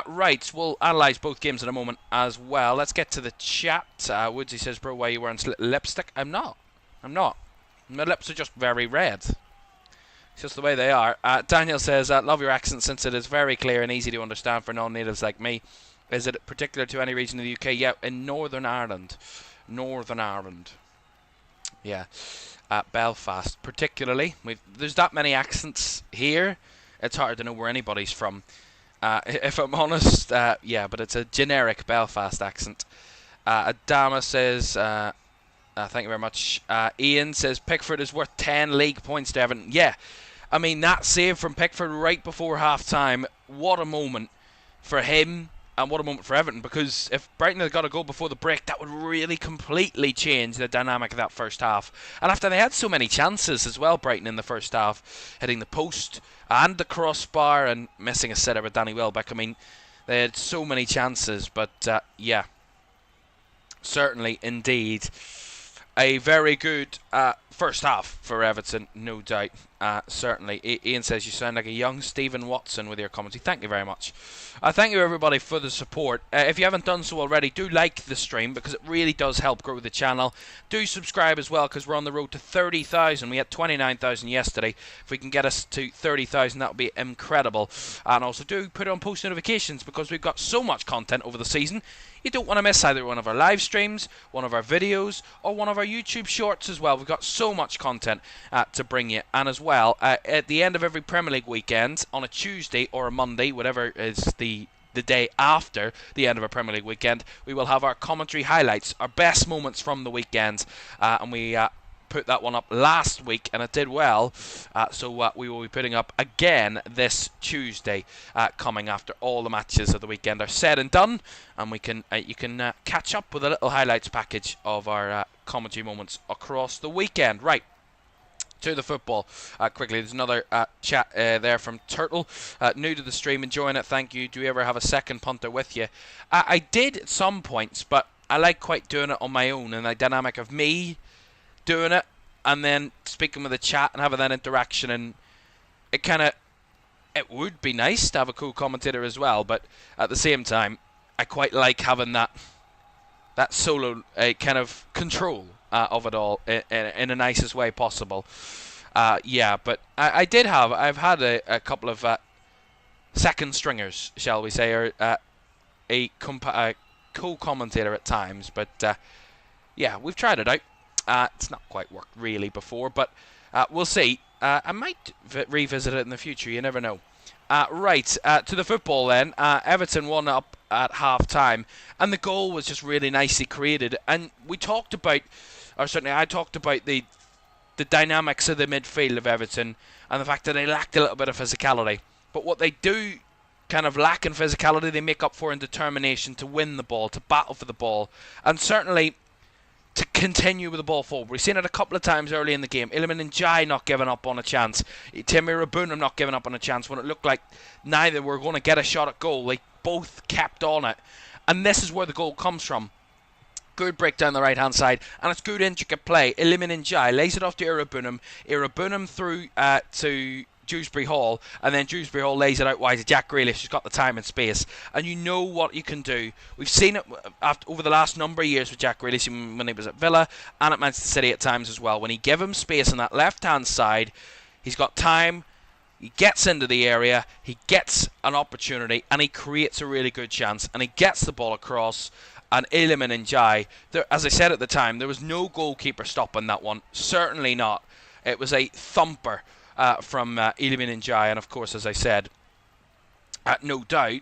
Right, we'll analyse both games in a moment as well. Let's get to the chat. Woodsy says, bro, why are you wearing lipstick? I'm not. My lips are just very red. It's just the way they are. Daniel says, love your accent since it is very clear and easy to understand for non-natives like me. Is it particular to any region of the UK? Yeah, in Northern Ireland. Yeah. Belfast particularly. There's that many accents here. It's hard to know where anybody's from. If I'm honest, yeah, but it's a generic Belfast accent. Adama says, thank you very much. Ian says, Pickford is worth 10 league points to Everton. Yeah, I mean, that save from Pickford right before half-time, what a moment for him And what a moment for Everton, because if Brighton had got a goal before the break, that would really completely change the dynamic of that first half. And after they had so many chances as well, Brighton in the first half, hitting the post and the crossbar and missing a sitter with Danny Welbeck. I mean, they had so many chances, but yeah, certainly indeed a very good first half for Everton, no doubt. Certainly. Ian says you sound like a young Stephen Watson with your commentary. Thank you very much. Thank you everybody for the support. If you haven't done so already, do like the stream because it really does help grow the channel. Do subscribe as well because we're on the road to 30,000. We had 29,000 yesterday. If we can get us to 30,000, that would be incredible. And also do put on post notifications because we've got so much content over the season. You don't want to miss either one of our live streams, one of our videos, or one of our YouTube shorts as well. We've got so much content to bring you. And as well, at the end of every Premier League weekend, on a Tuesday or a Monday, whatever is the day after the end of a Premier League weekend, we will have our commentary highlights, our best moments from the weekend. And we put that one up last week and it did well, so we will be putting up again this Tuesday, coming after all the matches of the weekend are said and done, and we can you can catch up with a little highlights package of our commentary moments across the weekend. Right, to the football quickly. There's another chat there from Turtle, new to the stream, enjoying it, thank you. Do you ever have a second punter with you? I did at some points, but I like quite doing it on my own, and the dynamic of me doing it and then speaking with the chat and having that interaction, and it would be nice to have a cool commentator as well, but at the same time I quite like having that solo kind of control of it all in the nicest way possible. Yeah, but I've had a couple of second stringers, shall we say, or a co-commentator at times, but yeah, we've tried it out. It's not quite worked really before, but we'll see. I might revisit it in the future, you never know. Right, to the football then. Everton won up at half-time, and the goal was just really nicely created. And we talked about, or certainly I talked about the dynamics of the midfield of Everton, and the fact that they lacked a little bit of physicality. But what they do kind of lack in physicality, they make up for in determination to win the ball, to battle for the ball, and certainly to continue with the ball forward. We've seen it a couple of times early in the game. Iliman Ndiaye not giving up on a chance. Timmy Rabunam not giving up on a chance when it looked like neither were going to get a shot at goal. They both kept on it. And this is where the goal comes from. Good break down the right-hand side, and it's good intricate play. Iliman Ndiaye lays it off to Irabunam. Irabunam through to Dewsbury Hall, and then Dewsbury Hall lays it out wide to Jack Grealish, who's got the time and space. And you know what you can do. We've seen it over the last number of years with Jack Grealish when he was at Villa and at Manchester City at times as well. When he give him space on that left-hand side, he's got time, he gets into the area, he gets an opportunity, and he creates a really good chance, and he gets the ball across. And Iliman Ndiaye, as I said at the time, there was no goalkeeper stopping that one. Certainly not. It was a thumper from Iliman Ndiaye, and of course, as I said, no doubt,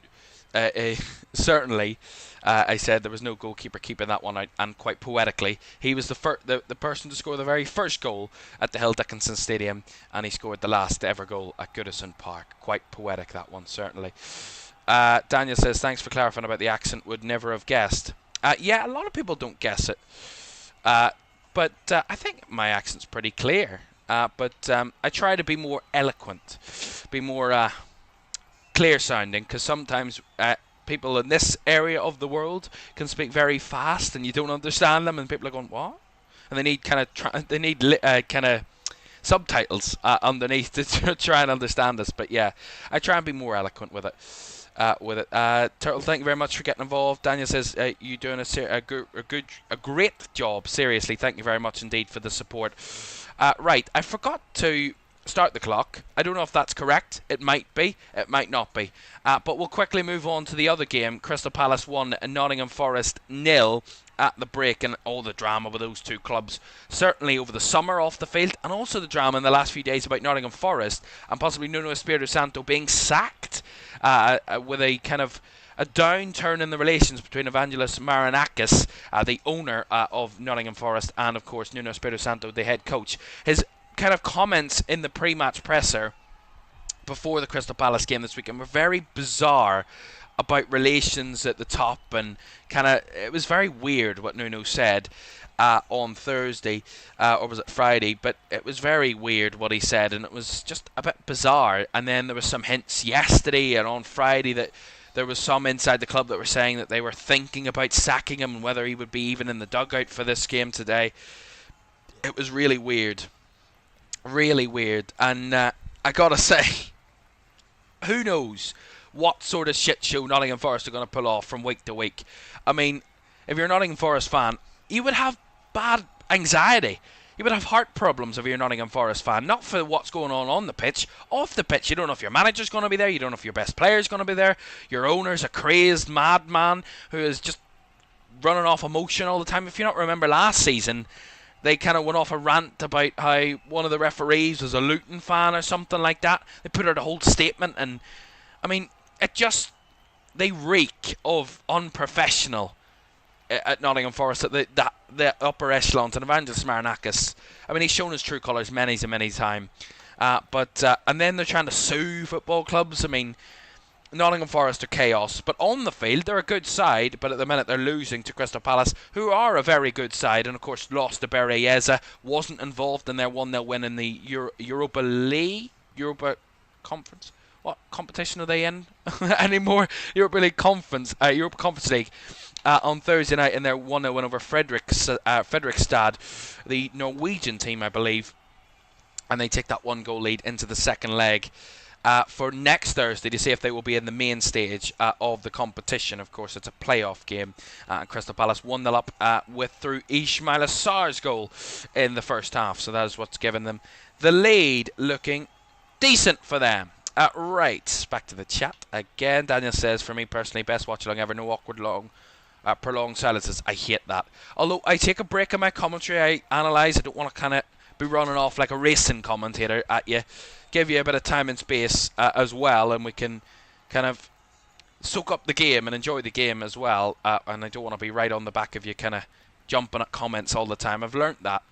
certainly, I said there was no goalkeeper keeping that one out, and quite poetically, he was the person to score the very first goal at the Hill Dickinson Stadium, and he scored the last ever goal at Goodison Park. Quite poetic, that one, certainly. Daniel says, thanks for clarifying about the accent, would never have guessed. Yeah, a lot of people don't guess it, but I think my accent's pretty clear. But I try to be more eloquent, be more clear-sounding, because sometimes people in this area of the world can speak very fast, and you don't understand them, and people are going, "What?" And they need kind of subtitles underneath to try and understand us. But yeah, I try and be more eloquent with it. Turtle, thank you very much for getting involved. Daniel says you're doing a great job. Seriously, thank you very much indeed for the support. Right, I forgot to start the clock. I don't know if that's correct. It might be. It might not be. But we'll quickly move on to the other game. Crystal Palace 1 and Nottingham Forest 0 at the break, and all the drama with those two clubs. Certainly over the summer off the field, and also the drama in the last few days about Nottingham Forest and possibly Nuno Espirito Santo being sacked with a kind of a downturn in the relations between Evangelos Marinakis, the owner of Nottingham Forest, and of course Nuno Espirito Santo, the head coach. His kind of comments in the pre-match presser before the Crystal Palace game this weekend were very bizarre about relations at the top, and it was very weird what Nuno said on Thursday, or was it Friday, but it was very weird what he said, and it was just a bit bizarre. And then there was some hints yesterday and on Friday that there was some inside the club that were saying that they were thinking about sacking him and whether he would be even in the dugout for this game today. It was really weird. Really weird. And I gotta say, who knows what sort of shit show Nottingham Forest are going to pull off from week to week. I mean, if you're a Nottingham Forest fan, you would have bad anxiety. You would have heart problems if you're a Nottingham Forest fan. Not for what's going on the pitch. Off the pitch, you don't know if your manager's going to be there. You don't know if your best player's going to be there. Your owner's a crazed madman who is just running off emotion all the time. If you not remember last season, they kind of went off a rant about how one of the referees was a Luton fan or something like that. They put out a whole statement, and I mean, they reek of unprofessional at Nottingham Forest at the upper echelons. And Evangelos Marinakis, I mean, he's shown his true colours many times. And then they're trying to sue football clubs. I mean, Nottingham Forest are chaos, but on the field they're a good side, but at the minute they're losing to Crystal Palace, who are a very good side, and of course lost to Bereyeza, wasn't involved in their 1-0 win in the Europa League, Europa Conference. What competition are they in anymore? Europa Conference League on Thursday night in their 1-0 win over Fredrikstad, the Norwegian team, I believe, and they take that 1-goal lead into the second leg for next Thursday to see if they will be in the main stage of the competition. Of course, it's a playoff game. Crystal Palace 1-0 up through Ismaila Sarr's goal in the first half, so that is what's given them the lead, looking decent for them. Right, back to the chat again. Daniel says, for me personally, best watch-along ever, no awkward prolonged silences. I hate that. Although I take a break in my commentary, I analyse. I don't want to kind of be running off like a racing commentator at you. Give you a bit of time and space as well, and we can kind of soak up the game and enjoy the game as well. And I don't want to be right on the back of you kind of jumping at comments all the time. I've learnt that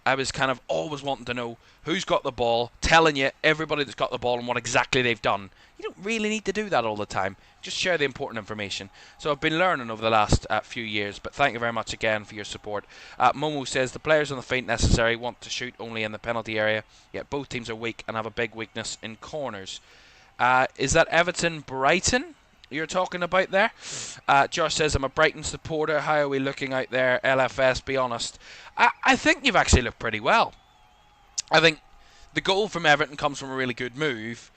I was kind of always wanting to know who's got the ball, telling you everybody that's got the ball and what exactly they've done. You don't really need to do that all the time. Just share the important information. So I've been learning over the last few years, but thank you very much again for your support. Momo says, the players on the feet necessary want to shoot only in the penalty area, yet both teams are weak and have a big weakness in corners. Is that Everton Brighton you're talking about there? Josh says, I'm a Brighton supporter. How are we looking out there? LFS, be honest. I think you've actually looked pretty well. I think the goal from Everton comes from a really good move,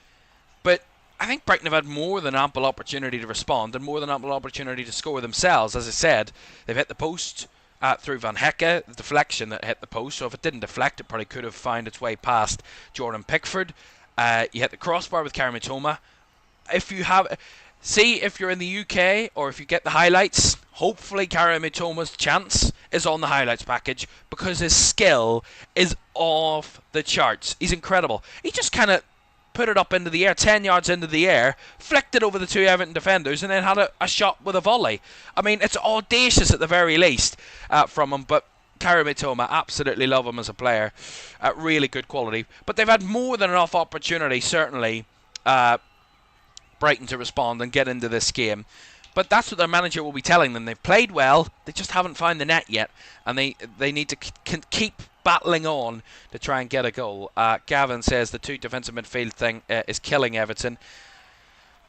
but I think Brighton have had more than ample opportunity to respond and more than ample opportunity to score themselves. As I said, they've hit the post through Van Hecke, the deflection that hit the post, so if it didn't deflect, it probably could have found its way past Jordan Pickford. You hit the crossbar with Caoimhan Ferris. If you're in the UK or if you get the highlights, hopefully Caoimhan Ferris' chance is on the highlights package, because his skill is off the charts. He's incredible. He just kind of put it up into the air, 10 yards into the air, flicked it over the two Everton defenders, and then had a shot with a volley. I mean, it's audacious at the very least from him, but Caoimhan Ferris, absolutely love him as a player. Really good quality. But they've had more than enough opportunity, certainly, Brighton, to respond and get into this game. But that's what their manager will be telling them. They've played well, they just haven't found the net yet, and they need to keep battling on to try and get a goal. Gavin says the two defensive midfield thing is killing Everton.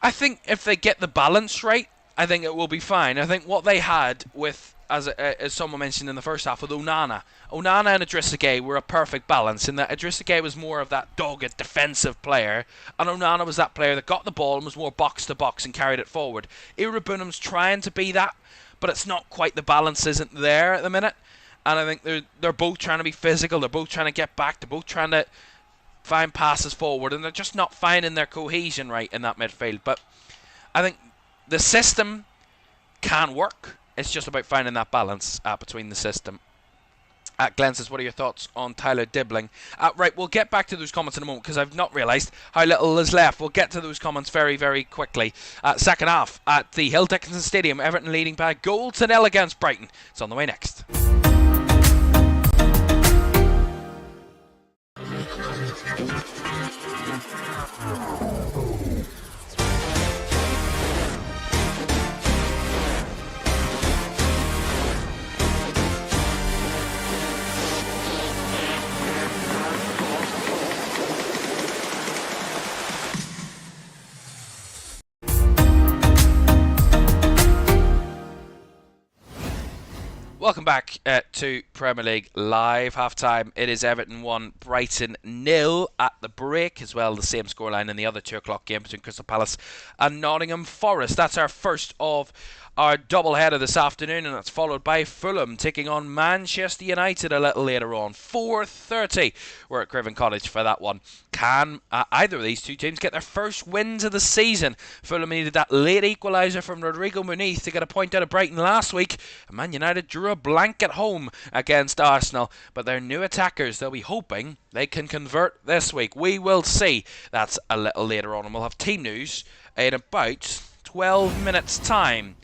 I think if they get the balance right, I think it will be fine. I think what they had with, as someone mentioned in the first half, with Onana and Idrissa Gueye were a perfect balance, in that Idrissa Gueye was more of that dogged defensive player, and Onana was that player that got the ball and was more box to box and carried it forward. Irabunim's trying to be that, but it's not quite, the balance isn't there at the minute. And I think they're both trying to be physical, they're both trying to get back, they're both trying to find passes forward, and they're just not finding their cohesion right in that midfield. But I think the system can work. It's just about finding that balance between the system. Glenn says, what are your thoughts on Tyler Dibbling? Right, we'll get back to those comments in a moment, because I've not realised how little is left. We'll get to those comments very, very quickly. Second half at the Hill Dickinson Stadium, Everton leading by a goal to nil against Brighton. It's on the way next. Welcome back to Premier League Live. Half-time, it is Everton 1, Brighton 0 at the break. As well, the same scoreline in the other 2 o'clock game between Crystal Palace and Nottingham Forest. That's our first of our double-header this afternoon, and that's followed by Fulham taking on Manchester United a little later on. 4:30, we're at Craven Cottage for that one. Can either of these two teams get their first wins of the season? Fulham needed that late equaliser from Rodrigo Muniz to get a point out of Brighton last week. And Man United drew a blank at home against Arsenal. But their new attackers, they'll be hoping they can convert this week. We will see. That's a little later on. And we'll have team news in about 12 minutes' time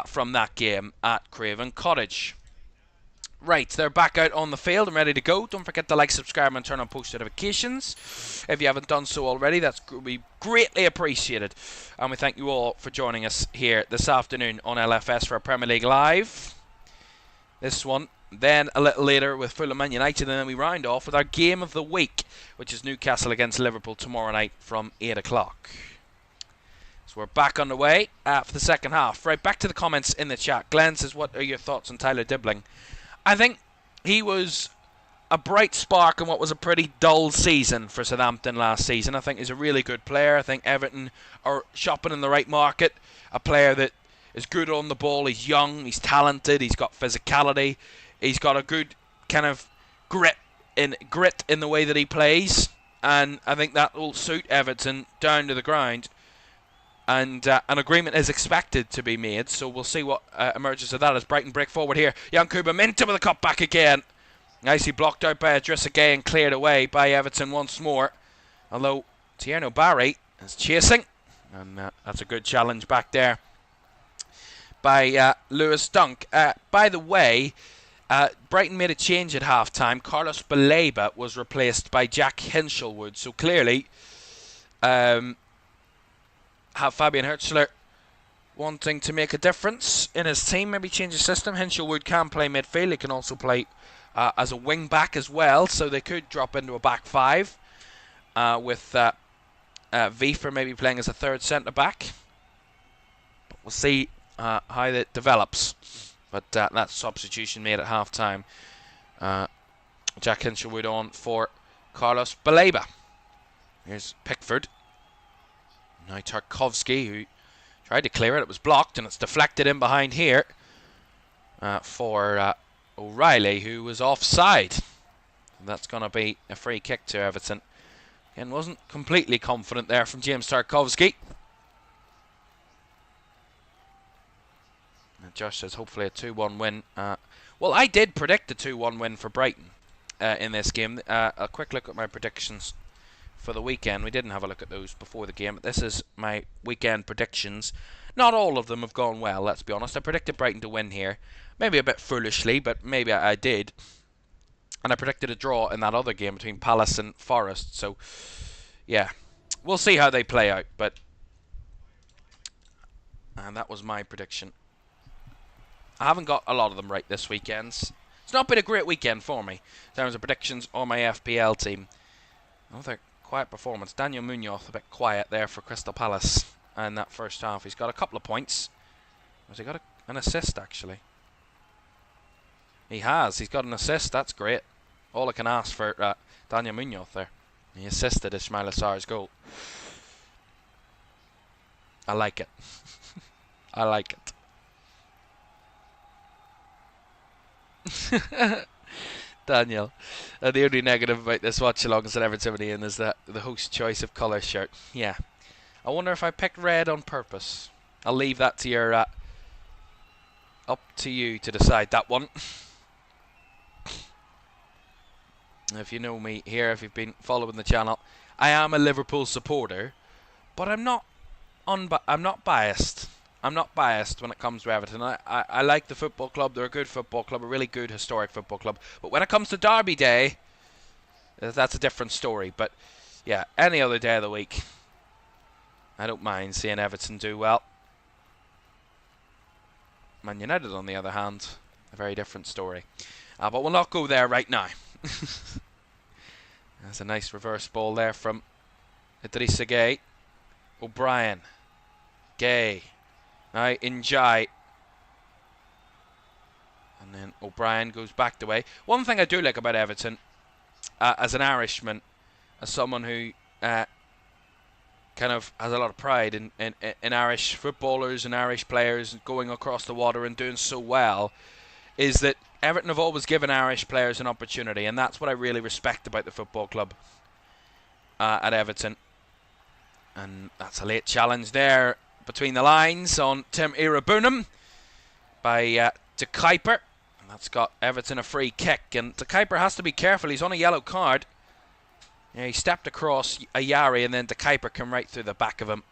from that game at Craven Cottage. Right, they're back out on the field and ready to go. Don't forget to like, subscribe and turn on post notifications. If you haven't done so already, that's be greatly appreciated. And we thank you all for joining us here this afternoon on LFS for Premier League Live. This one, then a little later with Fulham Man United, and then we round off with our game of the week, which is Newcastle against Liverpool tomorrow night from 8 o'clock. So we're back on the way for the second half. Right, back to the comments in the chat. Glenn says, what are your thoughts on Tyler Dibbling? I think he was a bright spark in what was a pretty dull season for Southampton last season. I think he's a really good player. I think Everton are shopping in the right market. A player that is good on the ball. He's young, he's talented, he's got physicality. He's got a good kind of grit in the way that he plays. And I think that will suit Everton down to the ground. And an agreement is expected to be made, so we'll see what emerges of that as Brighton break forward here. Yankuba Minta with a cut back again. Nicely blocked out by Idrissa Gueye and cleared away by Everton once more. Although Tierno Barry is chasing, and that's a good challenge back there by Lewis Dunk. By the way, Brighton made a change at half-time. Carlos Baleba was replaced by Jack Hinchelwood, so clearly have Fabian Hürzeler wanting to make a difference in his team, maybe change the system. Hinchelwood can play midfield. He can also play as a wing back as well, so they could drop into a back five with Wiefer maybe playing as a third centre back. But we'll see how that develops. But that substitution made at half time. Jack Hinchelwood on for Carlos Baleba. Here's Pickford. Now Tarkovsky, who tried to clear it. It was blocked, and it's deflected in behind here for O'Reilly, who was offside. And that's going to be a free kick to Everton. Again, wasn't completely confident there from James Tarkovsky. And Josh says hopefully a 2-1 win. Well, I did predict a 2-1 win for Brighton in this game. A quick look at my predictions for the weekend. We didn't have a look at those before the game, but this is my weekend predictions. Not all of them have gone well, let's be honest. I predicted Brighton to win here, maybe a bit foolishly, but maybe I did. And I predicted a draw in that other game between Palace and Forest, so yeah, we'll see how they play out. But and that was my prediction. I haven't got a lot of them right this weekend. It's not been a great weekend for me in terms of predictions on my FPL team. Another quiet performance. Daniel Munoz a bit quiet there for Crystal Palace in that first half. He's got a couple of points. Has he got an assist actually? He has. He's got an assist. That's great. All I can ask for Daniel Munoz there. He assisted Ismail Assar's goal. I like it. I like it. Daniel, the only negative about this watch-along is that Everton is the host choice of colour shirt. Yeah, I wonder if I picked red on purpose. I'll leave that to your up to you to decide that one. If you know me here, if you've been following the channel, I am a Liverpool supporter, but I'm not biased. I'm not biased when it comes to Everton. I like the football club. They're a good football club, a really good historic football club. But when it comes to Derby Day, that's a different story. But yeah, any other day of the week, I don't mind seeing Everton do well. Man United, on the other hand, a very different story. But we'll not go there right now. There's a nice reverse ball there from Idrissa Gueye. O'Brien. Gueye. Now Njai. And And then O'Brien goes back the way. One thing I do like about Everton, as an Irishman, as someone who kind of has a lot of pride in Irish footballers and Irish players going across the water and doing so well, is that Everton have always given Irish players an opportunity, and that's what I really respect about the football club at Everton. And that's a late challenge there between the lines on Tim Irabunum by De Kuiper. And that's got Everton a free kick. And De Kuiper has to be careful. He's on a yellow card. Yeah, he stepped across Ayari, and then De Kuiper came right through the back of him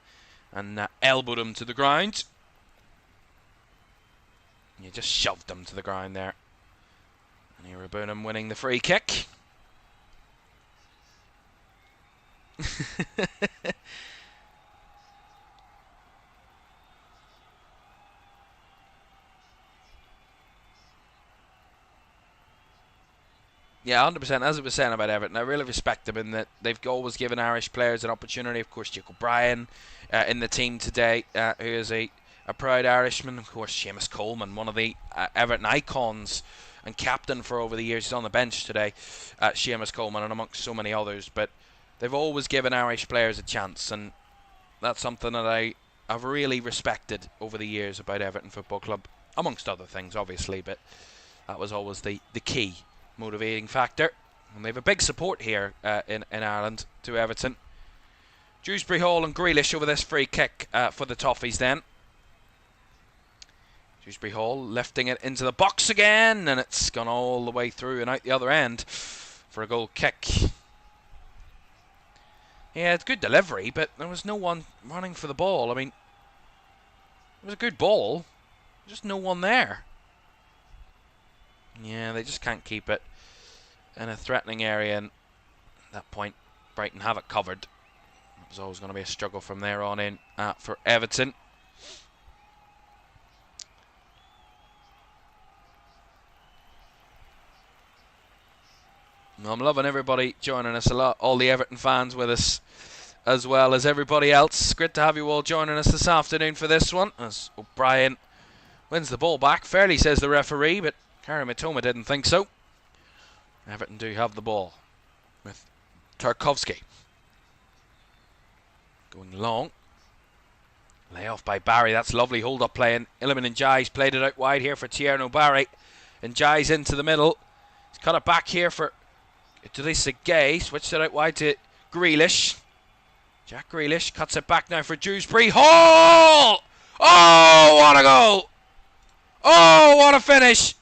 and elbowed him to the ground. You just shoved him to the ground there. And Irabunum winning the free kick. Yeah, 100%. As I was saying about Everton, I really respect them in that they've always given Irish players an opportunity. Of course, Jake O'Brien in the team today, who is a proud Irishman. Of course, Seamus Coleman, one of the Everton icons and captain for over the years. He's on the bench today, Seamus Coleman, and amongst so many others. But they've always given Irish players a chance, and that's something that I've really respected over the years about Everton Football Club, amongst other things, obviously. But that was always the key motivating factor, and they have a big support here in Ireland to Everton. Dewsbury Hall and Grealish over this free kick for the Toffees then. Dewsbury Hall lifting it into the box again, and it's gone all the way through and out the other end for a goal kick. Yeah, it's good delivery, but there was no one running for the ball. I mean, it was a good ball, just no one there. Yeah, they just can't keep it in a threatening area, and at that point Brighton have it covered. It was always going to be a struggle from there on in for Everton. I'm loving everybody joining us a lot, all the Everton fans with us as well as everybody else. Great to have you all joining us this afternoon for this one, as O'Brien wins the ball back. Fairly, says the referee, but Gary Mitoma didn't think so. Everton do have the ball with Tarkovsky. Going long. Lay off by Barry. That's lovely hold up playing. Iliman and Jai's played it out wide here for Tierno Barry. And Jai's into the middle. He's cut it back here for Idrissa Gueye. Switched it out wide to Grealish. Jack Grealish cuts it back now for Dewsbury Hall. Oh, what a goal! Oh, what a finish!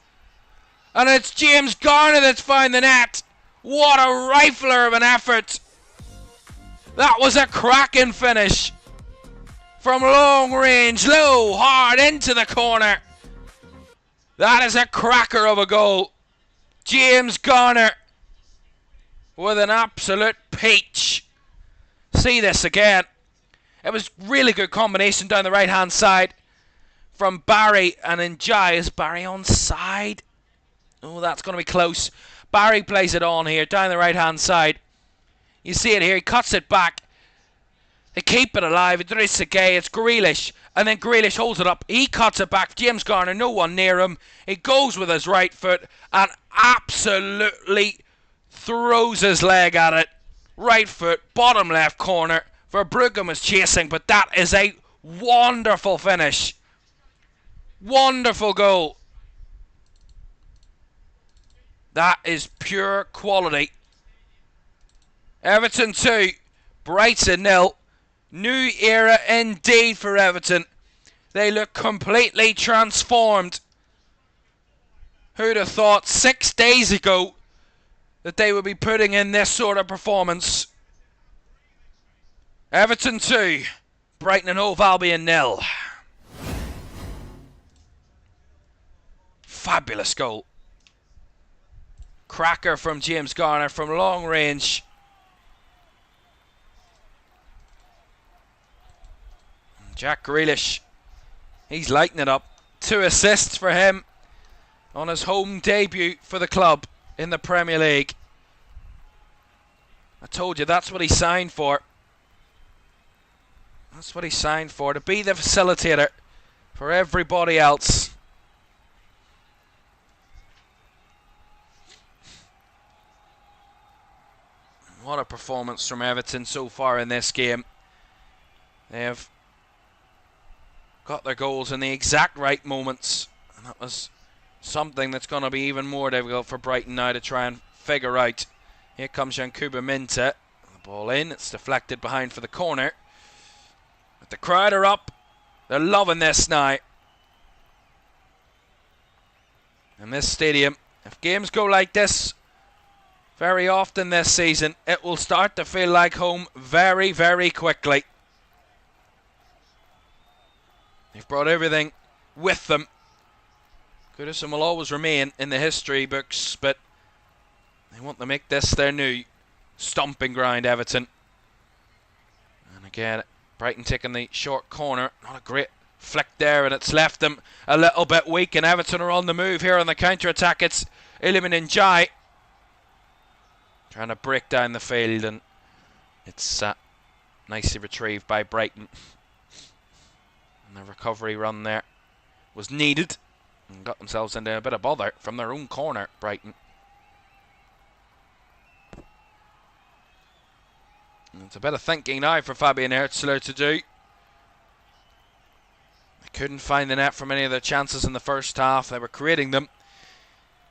And it's James Garner that's found the net. What a rifler of an effort. That was a cracking finish. From long range, low, hard, into the corner. That is a cracker of a goal. James Garner with an absolute peach. See this again. It was really good combination down the right-hand side from Barry, and in Jai. Is Barry onside? Oh, that's going to be close. Barry plays it on here, down the right-hand side. You see it here. He cuts it back. They keep it alive. Idrissa Gueye. It's Grealish. And then Grealish holds it up. He cuts it back. James Garner, no one near him. He goes with his right foot and absolutely throws his leg at it. Right foot, bottom left corner. Verbruggen was chasing, but that is a wonderful finish. Wonderful goal. That is pure quality. Everton 2, Brighton 0. New era indeed for Everton. They look completely transformed. Who'd have thought 6 days ago that they would be putting in this sort of performance? Everton 2, Brighton and Hove Albion 0. Fabulous goal. Cracker from James Garner from long range. Jack Grealish, he's lighting it up. 2 assists for him on his home debut for the club in the Premier League. I told you, that's what he signed for. That's what he signed for, to be the facilitator for everybody else. What a performance from Everton so far in this game. They have got their goals in the exact right moments, and that was something that's going to be even more difficult for Brighton now to try and figure out. Here comes Yankuba Minta. The ball in, it's deflected behind for the corner. But the crowd are up. They're loving this now. And this stadium, if games go like this very often this season, it will start to feel like home very, very quickly. They've brought everything with them. Goodison will always remain in the history books, but they want to make this their new stomping ground, Everton. And again, Brighton taking the short corner. Not a great flick there, and it's left them a little bit weak, and Everton are on the move here on the counter-attack. It's Iliman Njai trying to break down the field, and it's nicely retrieved by Brighton. And the recovery run there was needed, and got themselves into a bit of bother from their own corner, Brighton. And it's a bit of thinking now for Fabian Herzler to do. They couldn't find the net from any of their chances in the first half. They were creating them.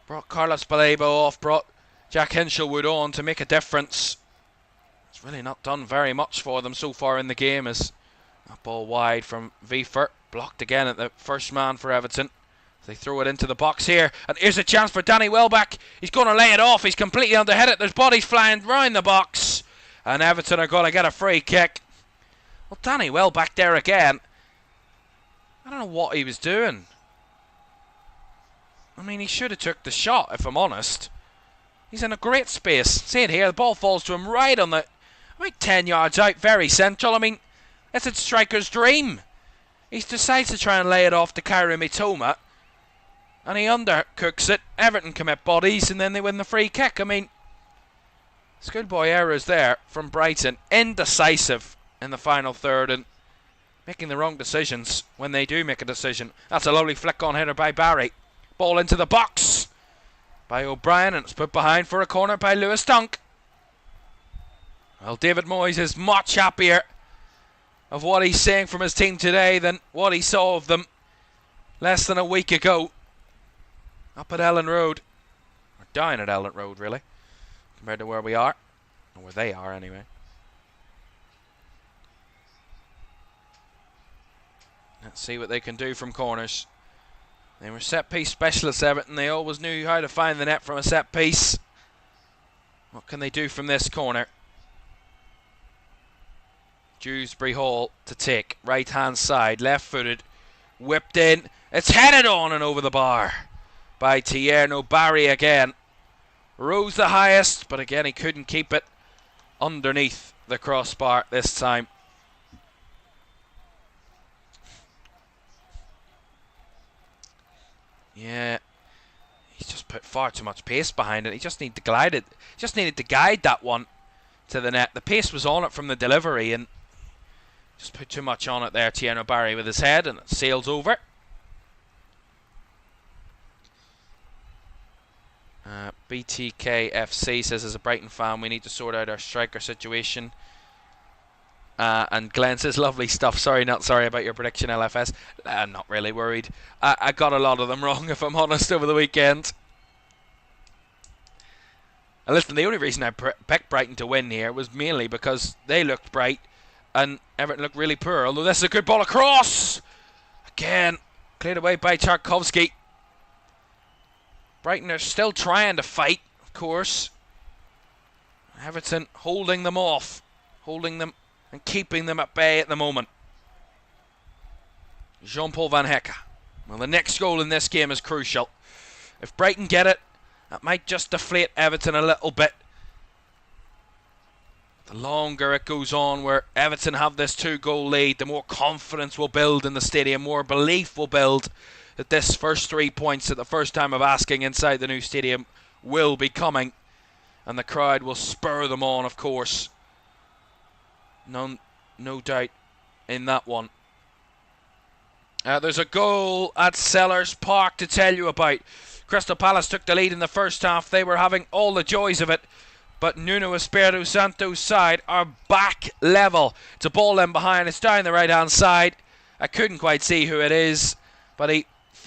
Brought Carlos Balebo off, brought Jack Hinshelwood on to make a difference. It's really not done very much for them so far in the game, as that ball wide from Wiefer, blocked again at the first man for Everton. They throw it into the box here, and here's a chance for Danny Welbeck. He's going to lay it off. He's completely underhit it. There's bodies flying round the box, and Everton are going to get a free kick. Well, Danny Welbeck there again. I don't know what he was doing. I mean, he should have took the shot, if I'm honest. He's in a great space. See it here, the ball falls to him right on the, about 10 yards out, very central. I mean, it's a striker's dream. He decides to try and lay it off to Kairi Mitoma, and he undercooks it. Everton commit bodies, and then they win the free kick. I mean, schoolboy errors there from Brighton. Indecisive in the final third, and making the wrong decisions when they do make a decision. That's a lovely flick on header by Barry. Ball into the box by O'Brien, and it's put behind for a corner by Lewis Dunk. Well, David Moyes is much happier of what he's seeing from his team today than what he saw of them less than a week ago up at Ellen Road, or down at Ellen Road really, compared to where we are, or where they are anyway. Let's see what they can do from corners. They were set piece specialists, Everton. They always knew how to find the net from a set piece. What can they do from this corner? Dewsbury Hall to take. Right hand side, left footed, whipped in. It's headed on and over the bar by Tierno Barry again. Rose the highest, but again he couldn't keep it underneath the crossbar this time. Yeah, he's just put far too much pace behind it. He just needed to glide it. Just needed to guide that one to the net. The pace was on it from the delivery, and just put too much on it there. Tierno Barry with his head, and it sails over. BTKFC says, as a Brighton fan, we need to sort out our striker situation. And Glenn says, lovely stuff. Sorry, not sorry about your prediction, LFS. I'm not really worried. I got a lot of them wrong, if I'm honest, over the weekend. And listen, the only reason I picked Brighton to win here was mainly because they looked bright and Everton looked really poor. Although this is a good ball across. Again, cleared away by Tarkovsky. Brighton are still trying to fight, of course. Everton holding them off. Holding them and keeping them at bay at the moment. Jean-Paul Van Hecke. Well, the next goal in this game is crucial. If Brighton get it, that might just deflate Everton a little bit. The longer it goes on where Everton have this 2-goal lead, the more confidence will build in the stadium, more belief will build that this first 3 points at the first time of asking inside the new stadium will be coming. And the crowd will spur them on, of course. No doubt in that one. There's a goal at Sellers Park to tell you about. Crystal Palace took the lead in the first half. They were having all the joys of it. but Nuno Espirito Santo's side are back level. It's a ball in behind. It's down the right-hand side. I couldn't quite see who it is, but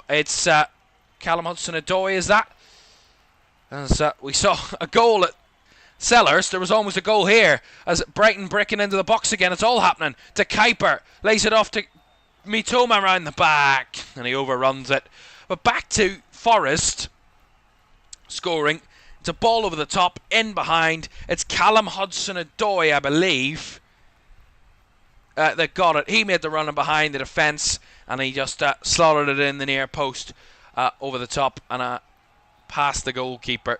it's Callum Hudson-Odoi, is that? As we saw a goal at Sellers. There was almost a goal here as Brighton breaking into the box again. It's all happening to Kuiper. Lays it off to Mitoma around the back, and he overruns it. But back to Forest scoring. It's a ball over the top, in behind. It's Callum Hudson-Odoi, I believe, that got it. He made the run in behind the defence, and he just slotted it in the near post over the top and past the goalkeeper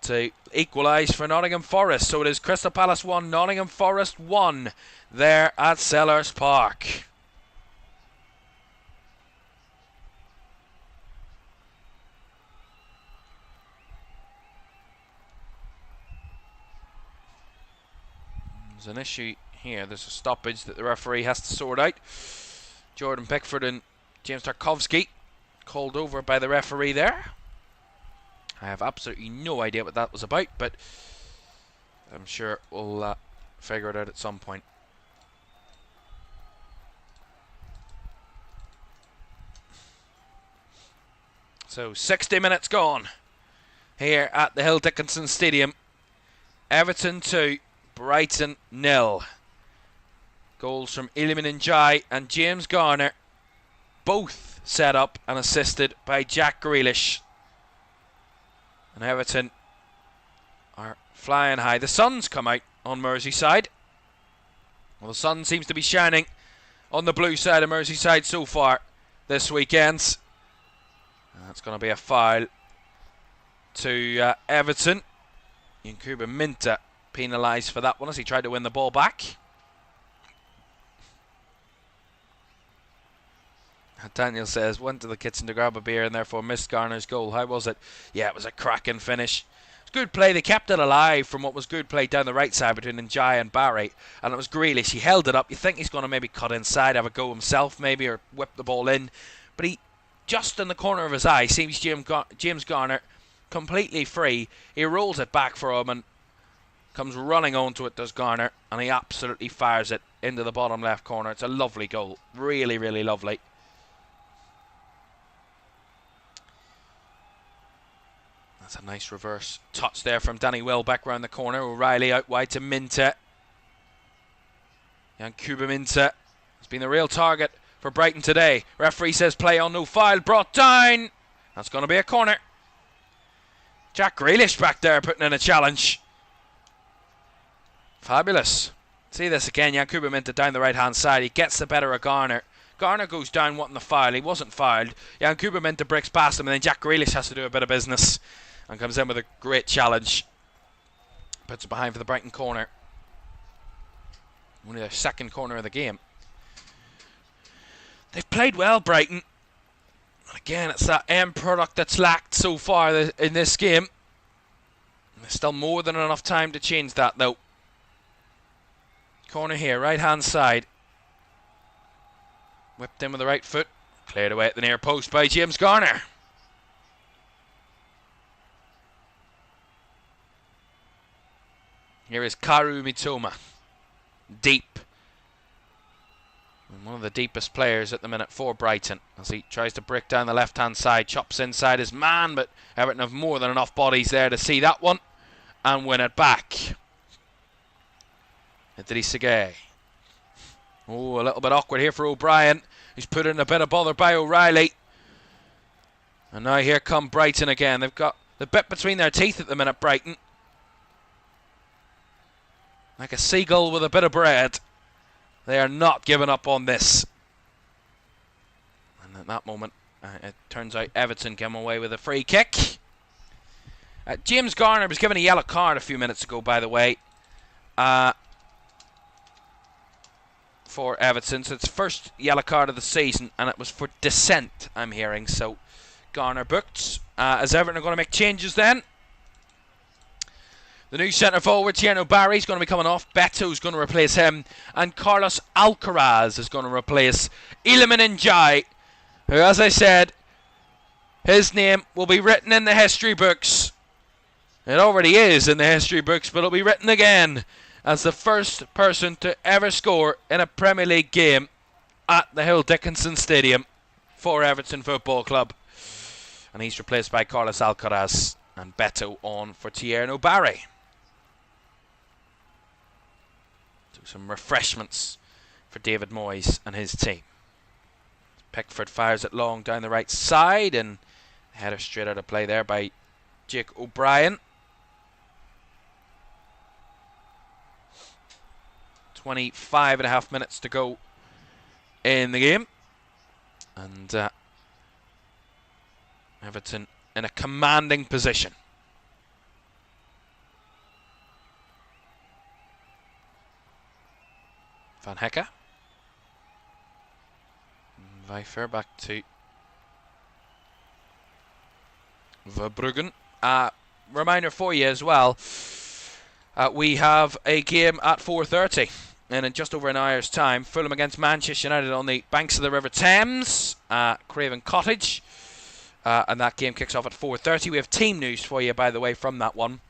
to equalise for Nottingham Forest. So it is Crystal Palace 1, Nottingham Forest 1 there at Sellers Park. There's an issue here. There's a stoppage that the referee has to sort out. Jordan Pickford and James Tarkowski called over by the referee there. I have absolutely no idea what that was about, but I'm sure we'll figure it out at some point. So 60 minutes gone here at the Hill Dickinson Stadium. Everton 2, Brighton 0. Goals from Iliman Ndiaye and James Garner, both set up and assisted by Jack Grealish. And Everton are flying high. The sun's come out on Merseyside. Well, the sun seems to be shining on the blue side of Merseyside so far this weekend. And that's going to be a foul to Everton. Yankuba Minta penalised for that one as he tried to win the ball back. Daniel says, went to the kitchen to grab a beer and therefore missed Garner's goal. How was it? Yeah, it was a cracking finish. It was good play. They kept it alive from what was good play down the right side between Ndiaye and Barry. And it was Grealish. He held it up. You think he's going to maybe cut inside, have a go himself maybe, or whip the ball in. But he, just in the corner of his eye, seems James Garner completely free. He rolls it back for him and comes running onto it, does Garner. And he absolutely fires it into the bottom left corner. It's a lovely goal. Really, really lovely. That's a nice reverse touch there from Danny Welbeck round the corner. O'Reilly out wide to Minta. Yankuba Minta has been the real target for Brighton today. Referee says play on, no foul. Brought down. That's going to be a corner. Jack Grealish back there putting in a challenge. Fabulous. See this again. Yankuba Minta down the right hand side. He gets the better of Garner. Garner goes down wanting the foul. He wasn't fouled. Yankuba Minta breaks past him, and then Jack Grealish has to do a bit of business and comes in with a great challenge. Puts it behind for the Brighton corner. Only their second corner of the game. They've played well, Brighton. Again, it's that end product that's lacked so far in this game. There's still more than enough time to change that, though. Corner here, right hand side. Whipped in with the right foot. Cleared away at the near post by James Garner. Here is Kaoru Mitoma. Deep. And one of the deepest players at the minute for Brighton. As he tries to break down the left-hand side. Chops inside his man, but Everton have more than enough bodies there to see that one. And win it back. Idrissa Gueye. Oh, a little bit awkward here for O'Brien. He's put in a bit of bother by O'Reilly. And now here come Brighton again. They've got the bit between their teeth at the minute, Brighton. Like a seagull with a bit of bread. They are not giving up on this. And at that moment, it turns out Everton came away with a free kick. James Garner was given a yellow card a few minutes ago, by the way. For Everton. So it's first yellow card of the season, and it was for dissent, I'm hearing. So Garner booked. As Everton are going to make changes then. The new centre forward, Tierno Barry, is going to be coming off. Beto's going to replace him. And Carlos Alcaraz is going to replace Iliman Ndiaye, who, as I said, his name will be written in the history books It already is in the history books, but it'll be written again as the first person to ever score in a Premier League game at the Hill Dickinson Stadium for Everton Football Club. And he's replaced by Carlos Alcaraz, and Beto on for Tierno Barry. Do some refreshments for David Moyes and his team. Pickford fires it long down the right side, and header straight out of play there by Jake O'Brien. 25.5 minutes to go in the game, and Everton in a commanding position. Van Hecke. Wijfer back to Verbruggen. Reminder for you as well, we have a game at 4:30 and in just over an hour's time. Fulham against Manchester United on the banks of the River Thames, Craven Cottage. And that game kicks off at 4:30. We have team news for you, by the way, from that one.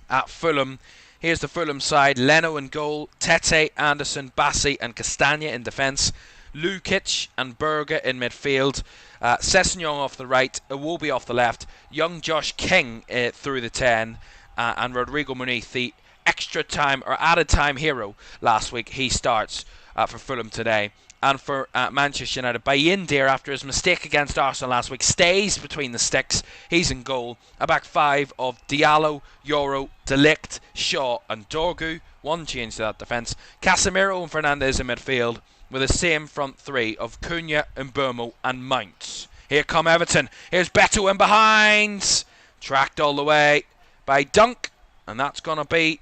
At Fulham, here's the Fulham side. Leno in goal, Tete, Anderson, Bassi and Castagna in defence. Lukic and Berger in midfield. Sessegnon off the right, Iwobi off the left. Young Josh King through the 10. And Rodrigo Muniz, the extra time or added time hero last week. He starts for Fulham today. And for Manchester United, Bayindir, after his mistake against Arsenal last week, stays between the sticks. He's in goal. A back five of Diallo, Yoro, De Ligt, Shaw and Dorgu. One change to that defence. Casemiro and Fernandes in midfield, with the same front three of Cunha, Mbeumo and Mount. Here come Everton. Here's Beto in behind. Tracked all the way by Dunk. And that's going to be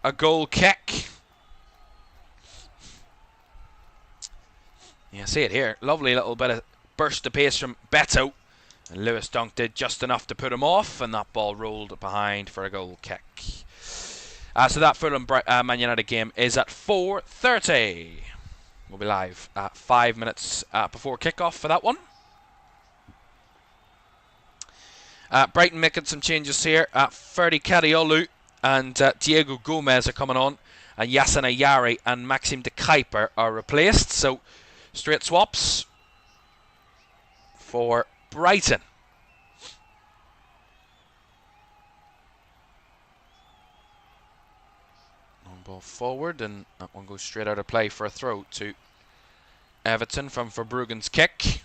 a goal kick. Yeah, see it here. Lovely little bit of burst of pace from Beto. And Lewis Dunk did just enough to put him off, and that ball rolled behind for a goal kick. So that Fulham Man United game is at 4:30. We'll be live at 5 minutes before kickoff for that one. Brighton making some changes here. Ferdi Kadiolu and Diego Gomez are coming on. And Yasin Ayari and Maxime de Kuyper are replaced. So straight swaps for Brighton. Long ball forward, and that one goes straight out of play for a throw to Everton from Verbruggen's kick.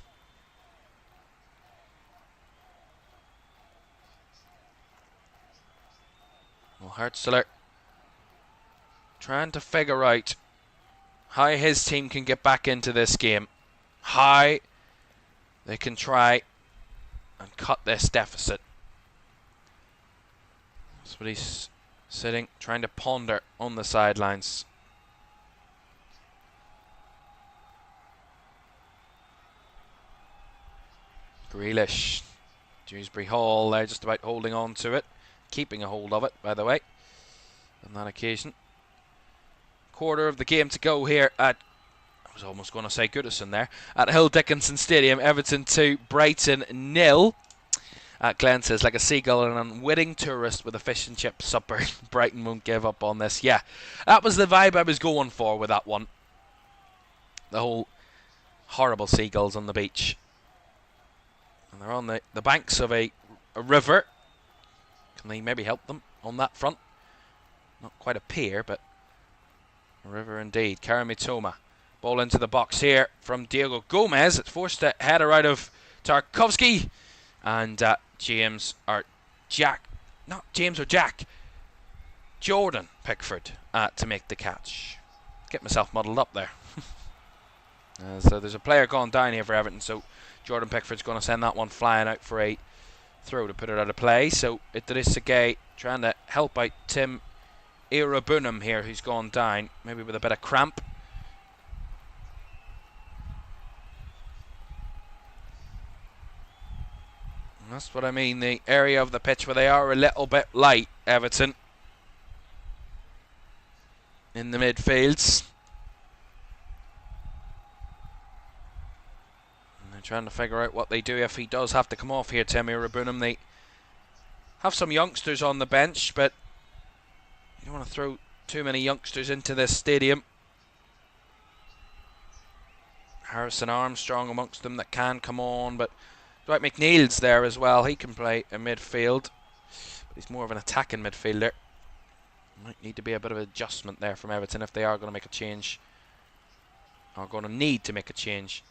Well, Hertzler trying to figure out how his team can get back into this game. How they can try and cut this deficit. That's what he's sitting, trying to ponder on the sidelines. Grealish. Dewsbury Hall there just about holding on to it. Keeping a hold of it, by the way, on that occasion. Quarter of the game to go here at, I was almost going to say Goodison there, at Hill Dickinson Stadium. Everton 2, Brighton 0. Glenn says, like a seagull and an unwitting tourist with a fish and chip supper. Brighton won't give up on this. Yeah, that was the vibe I was going for with that one. The whole horrible seagulls on the beach. And they're on the banks of a river. Can they maybe help them on that front? Not quite a pier, but a river indeed. Karim Mitoma. Ball into the box here from Diego Gomez. It's forced a header out of Tarkovsky. And James or Jack Jordan Pickford to make the catch. Get myself muddled up there. So there's a player gone down here for Everton, so Jordan Pickford's going to send that one flying out for a throw to put it out of play. So Idrissa Gueye trying to help out Tim Irabunum here, who's gone down, maybe with a bit of cramp. And that's what I mean, the area of the pitch where they are a little bit light, Everton, in the midfields. And they're trying to figure out what they do if he does have to come off here, Tim Irabunum. The have some youngsters on the bench, but you don't want to throw too many youngsters into this stadium. Harrison Armstrong amongst them that can come on, but Dwight McNeil's there as well. He can play in midfield, but he's more of an attacking midfielder. Might need to be a bit of adjustment there from Everton if they are going to make a change. Are going to need to make a change.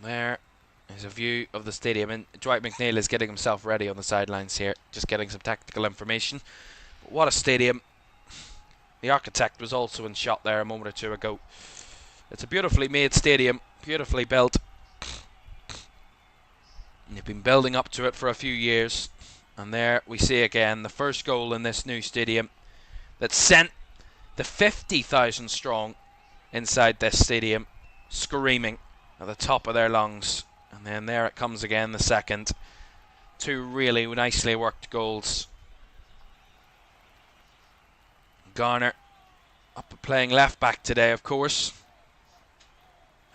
There is a view of the stadium, and Dwight McNeil is getting himself ready on the sidelines here, just getting some tactical information. But what a stadium. The architect was also in shot there a moment or two ago. It's a beautifully made stadium, beautifully built. And they've been building up to it for a few years. And there we see again the first goal in this new stadium that sent the 50,000 strong inside this stadium screaming at the top of their lungs. And then there it comes again, the second. Two really nicely worked goals. Garner up playing left back today, of course.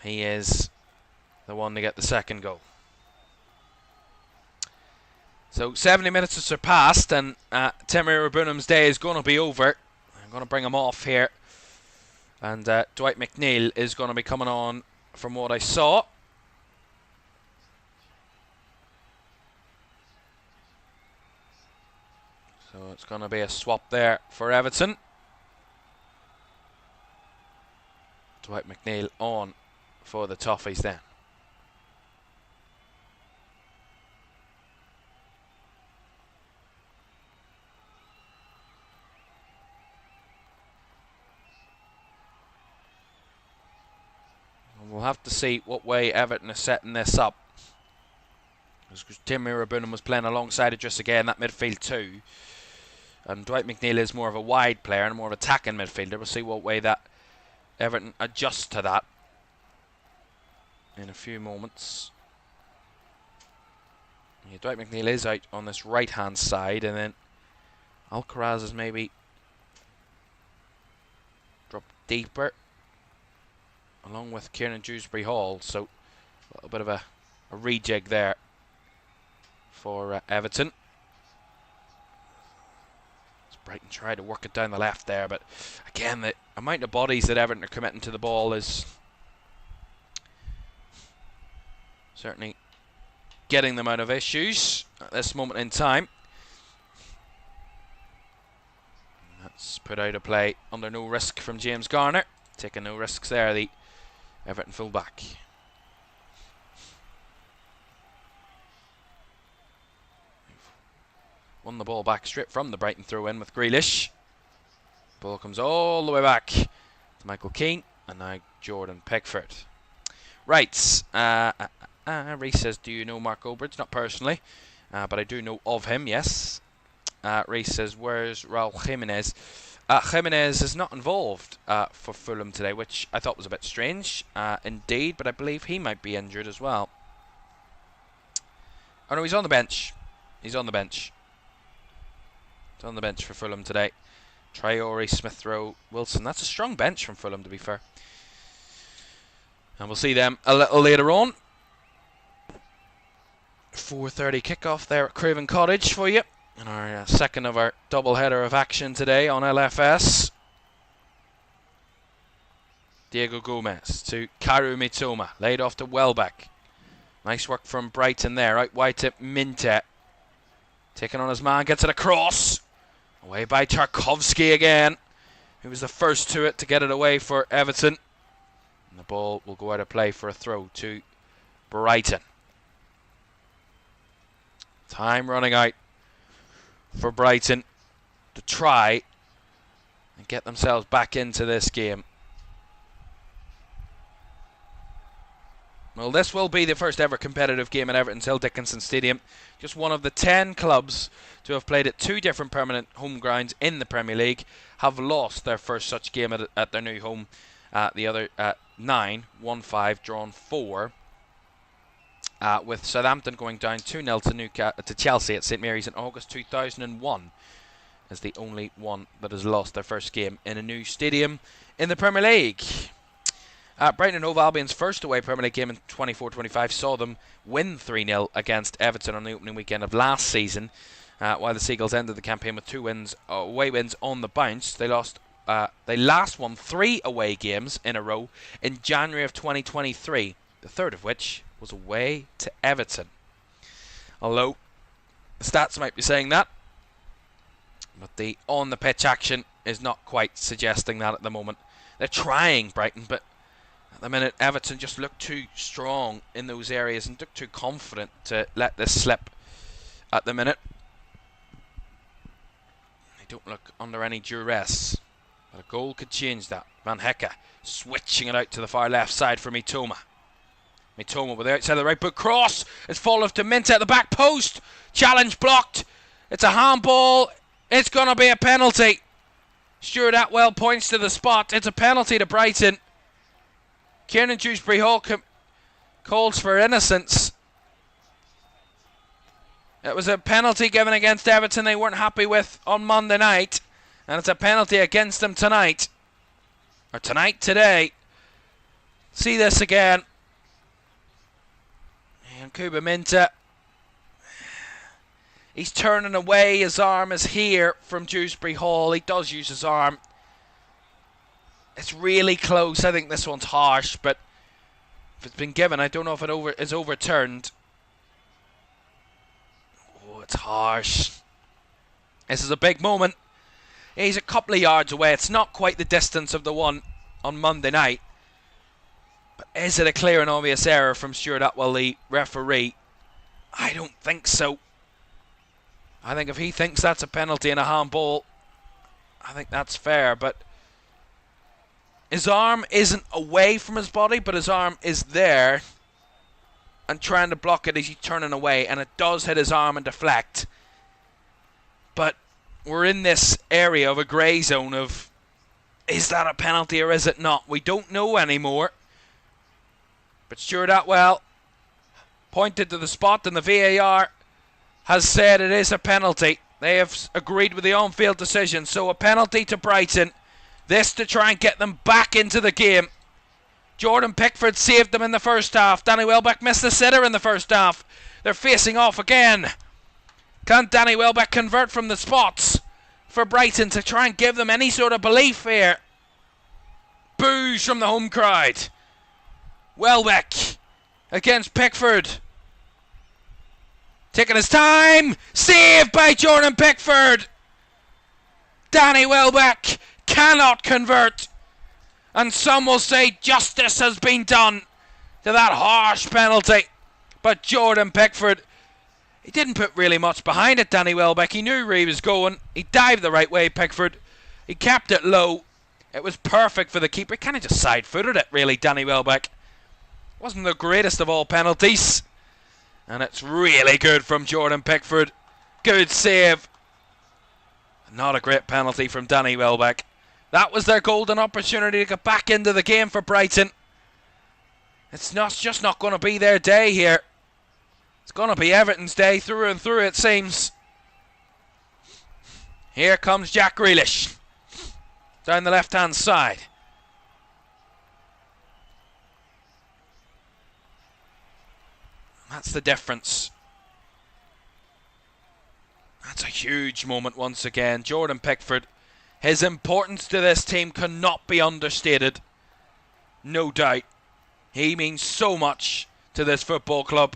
He is the one to get the second goal. So 70 minutes have surpassed, and Timmy Rabunam's day is going to be over. I'm going to bring him off here. And Dwight McNeil is going to be coming on from what I saw. So it's going to be a swap there for Everton. Dwight McNeil on for the Toffees then. We'll have to see what way Everton are setting this up. Because Tim Mirabunam was playing alongside Idris again, that midfield too. And Dwight McNeil is more of a wide player and more of an attacking midfielder. We'll see what way that Everton adjusts to that in a few moments. Yeah, Dwight McNeil is out on this right-hand side, and then Alcaraz is maybe dropped deeper, along with Kieran Dewsbury Hall, so a little bit of a rejig there for Everton. As Brighton tried to work it down the left there, but again, the amount of bodies that Everton are committing to the ball is certainly getting them out of issues at this moment in time. That's put out of play under no risk from James Garner. Taking no risks there, the Everton fullback. Won the ball back straight from the Brighton throw-in with Grealish. Ball comes all the way back to Michael Keane, and now Jordan Pickford. Right, Reece says, do you know Mark Obridge? Not personally, but I do know of him, yes. Reece says, where's Raul Jimenez? Jimenez is not involved for Fulham today, which I thought was a bit strange indeed, but I believe he might be injured as well. Oh no, he's on the bench. He's on the bench. He's on the bench for Fulham today. Traore, Smith Rowe, Wilson. That's a strong bench from Fulham, to be fair. And we'll see them a little later on. 4:30 kickoff there at Craven Cottage for you. And our second of our double header of action today on LFS. Diego Gomez to Karu Mitoma. Laid off to Welbeck. Nice work from Brighton there. Out wide to Minte. Taking on his man. Gets it across. Away by Tarkovsky again. He was the first to it to get it away for Everton. And the ball will go out of play for a throw to Brighton. Time running out for Brighton to try and get themselves back into this game. Well, this will be the first ever competitive game at Everton's Hill Dickinson Stadium. Just one of the 10 clubs to have played at 2 different permanent home grounds in the Premier League have lost their first such game at their new home. The other 9, 1-5, drawn 4. with Southampton going down 2-0 to Chelsea at St Mary's in August 2001, as the only one that has lost their first game in a new stadium in the Premier League. Brighton and Hove Albion's first away Premier League game in 24-25 saw them win 3-0 against Everton on the opening weekend of last season, while the Seagulls ended the campaign with 2 away wins on the bounce. They last won 3 away games in a row in January of 2023, the third of which was away to Everton. Although the stats might be saying that, but the on-the-pitch action is not quite suggesting that at the moment. They're trying, Brighton, but at the minute Everton just look too strong in those areas and look too confident to let this slip at the minute. They don't look under any duress, but a goal could change that. Van Hecke switching it out to the far left side for Mitoma. Mitoma with the outside of the right boot cross. It's fallen to Minta at the back post. Challenge blocked. It's a handball. It's going to be a penalty. Stuart Atwell points to the spot. It's a penalty to Brighton. Kieran Dewsbury-Hall calls for innocence. It was a penalty given against Everton they weren't happy with on Monday night. And it's a penalty against them tonight. Or today. See this again. And Kuba Minta. He's turning away. His arm is here from Dewsbury-Hall. He does use his arm. It's really close. I think this one's harsh, but if it's been given, I don't know if it is overturned. Oh, it's harsh. This is a big moment. He's a couple of yards away. It's not quite the distance of the one on Monday night. But is it a clear and obvious error from Stuart Atwell, the referee? I don't think so. I think if he thinks that's a penalty and a handball, I think that's fair. But his arm isn't away from his body, but his arm is there and trying to block it as he's turning away, and it does hit his arm and deflect. But we're in this area of a grey zone of, is that a penalty or is it not? We don't know anymore. But Stuart Atwell pointed to the spot, and the VAR has said it is a penalty. They have agreed with the on-field decision. So a penalty to Brighton. This to try and get them back into the game. Jordan Pickford saved them in the first half. Danny Welbeck missed the sitter in the first half. They're facing off again. Can Danny Welbeck convert from the spots for Brighton to try and give them any sort of belief here? Boos from the home crowd. Welbeck against Pickford. Taking his time. Saved by Jordan Pickford. Danny Welbeck cannot convert. And some will say justice has been done to that harsh penalty. But Jordan Pickford, he didn't put really much behind it, Danny Welbeck. He knew where he was going. He dived the right way, Pickford. He kept it low. It was perfect for the keeper. He kind of just side-footed it, really, Danny Welbeck. Wasn't the greatest of all penalties. And it's really good from Jordan Pickford. Good save. Not a great penalty from Danny Welbeck. That was their golden opportunity to get back into the game for Brighton. It's just not going to be their day here. It's going to be Everton's day through and through, it seems. Here comes Jack Grealish. Down the left-hand side. That's the difference. That's a huge moment once again. Jordan Pickford. His importance to this team cannot be understated. No doubt. He means so much to this football club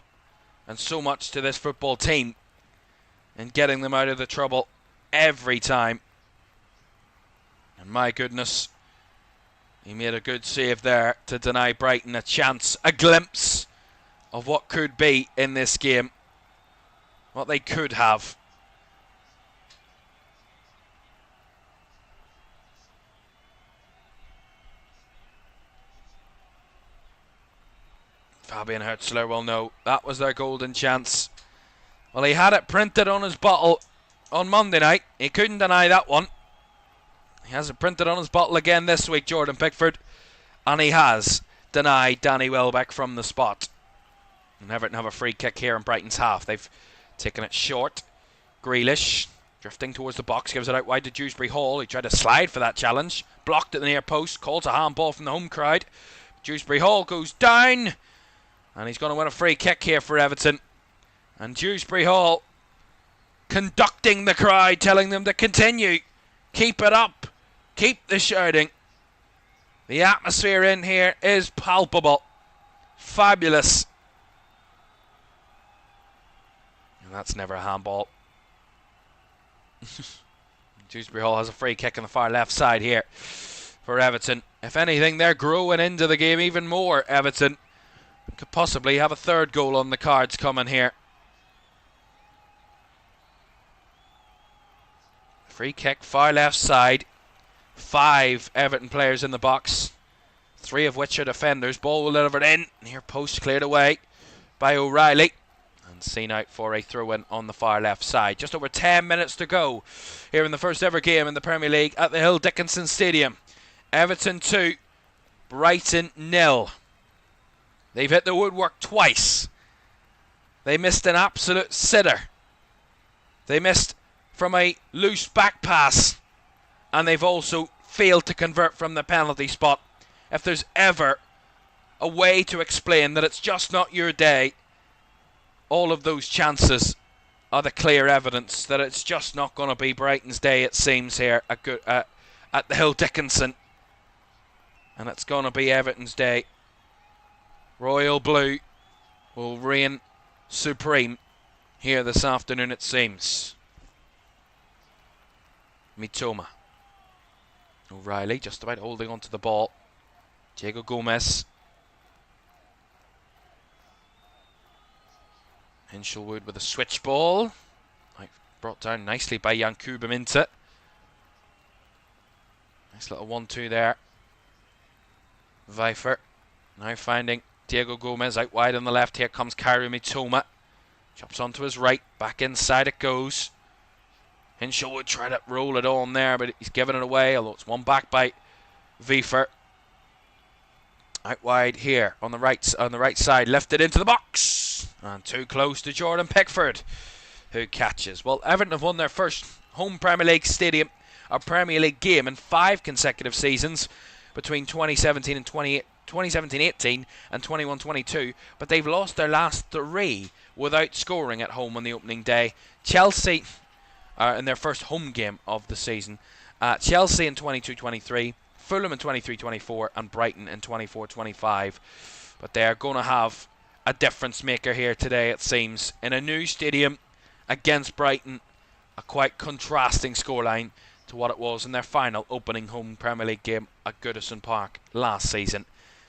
and so much to this football team in getting them out of the trouble every time. And my goodness, he made a good save there to deny Brighton a chance, a glimpse of what could be in this game, what they could have. Fabian Hertzler will know that was their golden chance. Well, he had it printed on his bottle on Monday night. He couldn't deny that one. He has it printed on his bottle again this week, Jordan Pickford. And he has denied Danny Welbeck from the spot. And Everton have a free kick here in Brighton's half. They've taken it short. Grealish drifting towards the box, gives it out wide to Dewsbury Hall. He tried to slide for that challenge. Blocked at the near post. Calls a handball from the home crowd. Dewsbury Hall goes down. And he's going to win a free kick here for Everton. And Dewsbury Hall conducting the crowd, telling them to continue. Keep it up. Keep the shouting. The atmosphere in here is palpable. Fabulous. And that's never a handball. Dewsbury Hall has a free kick on the far left side here for Everton. If anything, they're growing into the game even more, Everton. Could possibly have a third goal on the cards coming here. Free kick, far left side. 5 Everton players in the box. 3 of which are defenders. Ball will deliver it in. Near post cleared away by O'Reilly. And seen out for a throw-in on the far left side. Just over 10 minutes to go here in the first ever game in the Premier League at the Hill Dickinson Stadium. Everton 2, Brighton 0. They've hit the woodwork twice. They missed an absolute sitter. They missed from a loose back pass. And they've also failed to convert from the penalty spot. If there's ever a way to explain that it's just not your day, all of those chances are the clear evidence that it's just not going to be Brighton's day, it seems, here at the Hill Dickinson. And it's going to be Everton's day. Royal Blue will reign supreme here this afternoon, it seems. Mitoma. O'Reilly just about holding on to the ball. Diego Gomez. Hinshelwood with a switch ball. Brought down nicely by Yankuba Minta. Nice little 1-2 there. Vifer now finding Diego Gomez out wide on the left. Here comes Kaoru Mitoma. Chops onto his right. Back inside it goes. Hinshelwood tried to roll it on there, but he's given it away, although it's won back by Vifer. Out wide here on the right side, lifted into the box. And too close to Jordan Pickford, who catches. Well, Everton have won their first home Premier League Premier League game in 5 consecutive seasons between 2017 and 2017-18 and 21-22, but they've lost their last 3 without scoring at home on the opening day. Chelsea in their first home game of the season. Chelsea in 22-23, Fulham in 23-24, and Brighton in 24-25. But they are going to have a difference maker here today, it seems. In a new stadium against Brighton, a quite contrasting scoreline to what it was in their final opening home Premier League game at Goodison Park last season,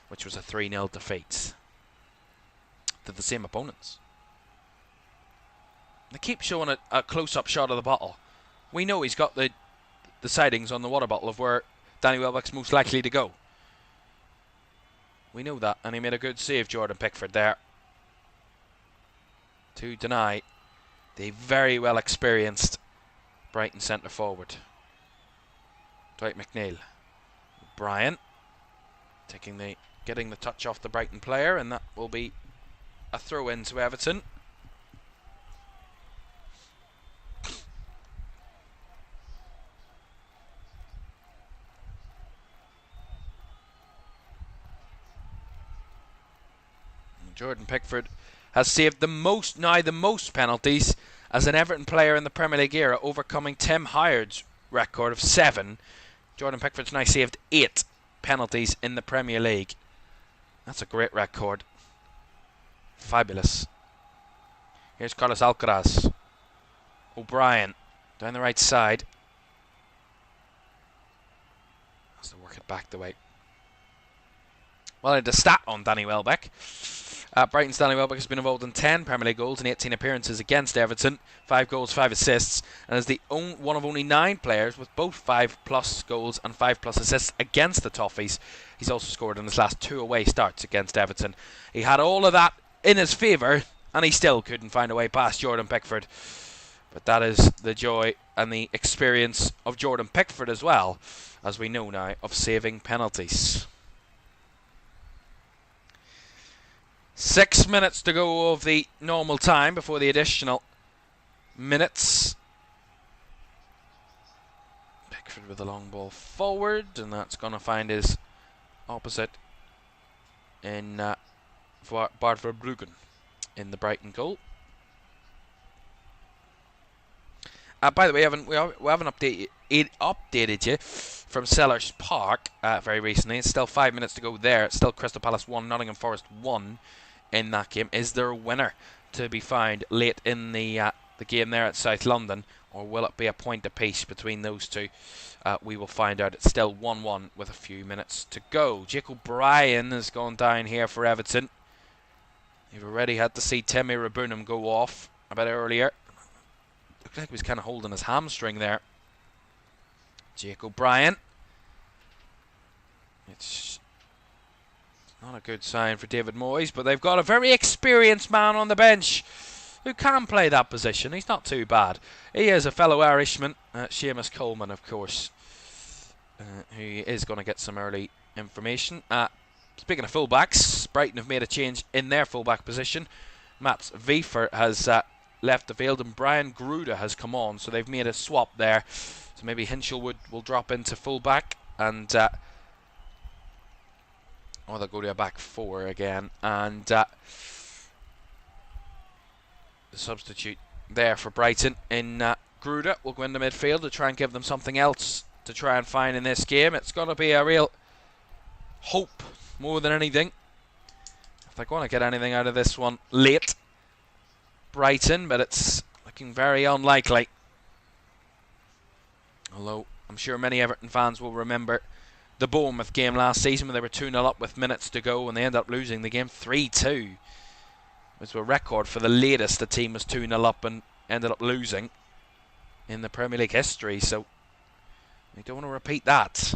which was a 3-0 defeat to the same opponents. They keep showing a close-up shot of the bottle. We know he's got the sightings on the water bottle of where Danny Welbeck's most likely to go. We know that, and he made a good save, Jordan Pickford, there, to deny the very well experienced Brighton centre forward. Dwight McNeil. Brian getting the touch off the Brighton player, and that will be a throw in to Everton. Jordan Pickford has saved the most penalties as an Everton player in the Premier League era, overcoming Tim Howard's record of 7. Jordan Pickford's now saved 8 penalties in the Premier League. That's a great record. Fabulous. Here's Carlos Alcaraz. O'Brien down the right side. Has to work it back the way. Well, I had a stat on Danny Welbeck. Brighton's Danny Welbeck has been involved in 10 Premier League goals and 18 appearances against Everton. 5 goals, 5 assists, and is the one of only 9 players with both 5+ goals and 5+ assists against the Toffees. He's also scored in his last 2 away starts against Everton. He had all of that in his favour, and he still couldn't find a way past Jordan Pickford. But that is the joy and the experience of Jordan Pickford as well, as we know now, of saving penalties. 6 minutes to go of the normal time before the additional minutes. Pickford with a long ball forward, and that's going to find his opposite in Bart Verbruggen in the Brighton goal. By the way, we haven't updated you from Sellers Park very recently. It's still 5 minutes to go there. It's still Crystal Palace 1, Nottingham Forest 1 in that game. Is there a winner to be found late in the game there at South London, or will it be a point apiece between those two? We will find out. It's still 1-1 with a few minutes to go. Jake O'Brien has gone down here for Everton. You've already had to see Temi Rabunam go off a bit earlier. Looked like he was kind of holding his hamstring there. Jake O'Brien. It's not a good sign for David Moyes, but they've got a very experienced man on the bench who can play that position. He's not too bad. He is a fellow Irishman, Seamus Coleman, of course, who is going to get some early information. Speaking of fullbacks, Brighton have made a change in their fullback position. Mats Wiefer has left the field and Brian Gruda has come on, so they've made a swap there. So maybe Hinshelwood will drop into fullback, and or they'll go to a back four again, and the substitute there for Brighton in Gruda will go into midfield to try and give them something else to try and find in this game. It's going to be a real hope more than anything, if they're going to get anything out of this one late, Brighton, but it's looking very unlikely. Although I'm sure many Everton fans will remember the Bournemouth game last season when they were 2-0 up with minutes to go and they ended up losing the game 3-2. It was a record for the latest the team was 2-0 up and ended up losing in the Premier League history, so we don't want to repeat that.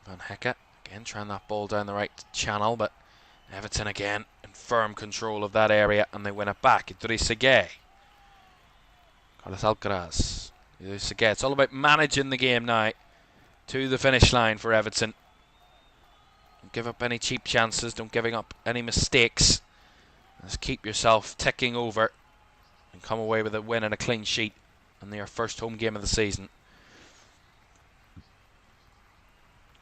Van Hecke again trying that ball down the right channel, but Everton again in firm control of that area and they win it back. Idrissa Gueye, Carlos Alcaraz, Idrissa Gueye. It's all about managing the game now to the finish line for Everton. Don't give up any cheap chances, don't giving up any mistakes. Just keep yourself ticking over and come away with a win and a clean sheet in their first home game of the season.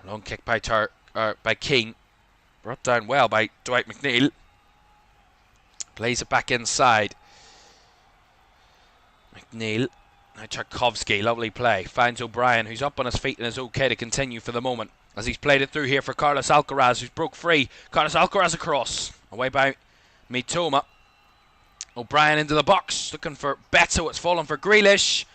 A long kick by Keane. Brought down well by Dwight McNeil. Plays it back inside. McNeil. Now Tarkovsky. Lovely play. Finds O'Brien, who's up on his feet and is okay to continue for the moment. As he's played it through here for Carlos Alcaraz, who's broke free. Carlos Alcaraz across. Away by Mitoma. O'Brien into the box. Looking for Beto. It's fallen for Grealish.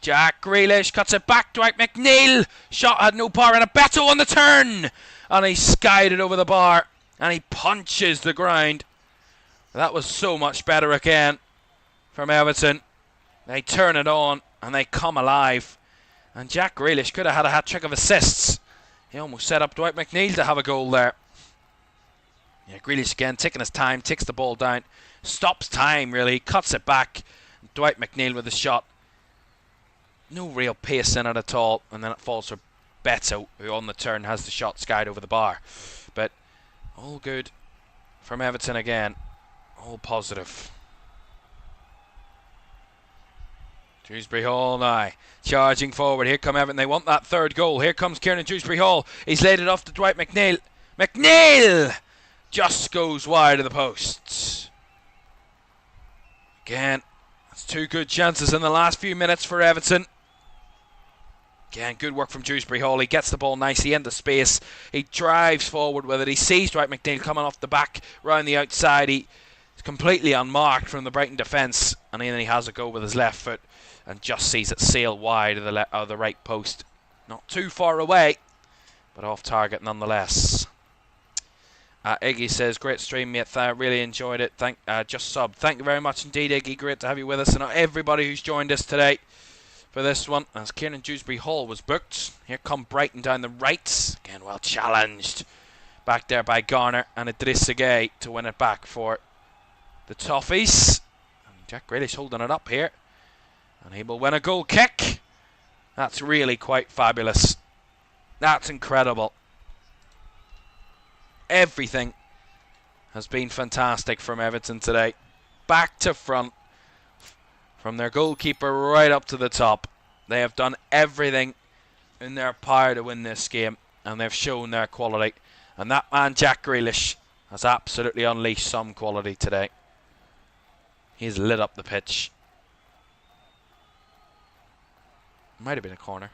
Jack Grealish cuts it back. Dwight McNeil. Shot had no power and a Beto on the turn. And he skied it over the bar. And he punches the ground. That was so much better again from Everton. They turn it on and they come alive. And Jack Grealish could have had a hat-trick of assists. He almost set up Dwight McNeil to have a goal there. Yeah, Grealish again taking his time. Takes the ball down. Stops time really. Cuts it back. Dwight McNeil with the shot. No real pace in it at all, and then it falls for Beto, who on the turn has the shot skied over the bar. But all good from Everton again, all positive. Dewsbury Hall now, charging forward. Here come Everton, they want that third goal. Here comes Kieran Dewsbury Hall. He's laid it off to Dwight McNeil. McNeil just goes wide of the posts. Again, that's two good chances in the last few minutes for Everton. Again, good work from Dewsbury Hall. He gets the ball nicely into space. He drives forward with it. He sees Dwight McNeil coming off the back, round the outside. He's completely unmarked from the Brighton defence. And then he has a go with his left foot and just sees it sail wide of the right post. Not too far away, but off target nonetheless. Iggy says, great stream, mate. Really enjoyed it. Just subbed. Thank you very much indeed, Iggy. Great to have you with us. And everybody who's joined us today for this one, as Kieran Dewsbury Hall was booked. Here come Brighton down the right. Again, well challenged. Back there by Garner and Idrissa Gueye to win it back for the Toffees. And Jack Grealish holding it up here. And he will win a goal kick. That's really quite fabulous. That's incredible. Everything has been fantastic from Everton today. Back to front. From their goalkeeper right up to the top. They have done everything in their power to win this game. And they've shown their quality. And that man, Jack Grealish, has absolutely unleashed some quality today. He's lit up the pitch. Might have been a corner.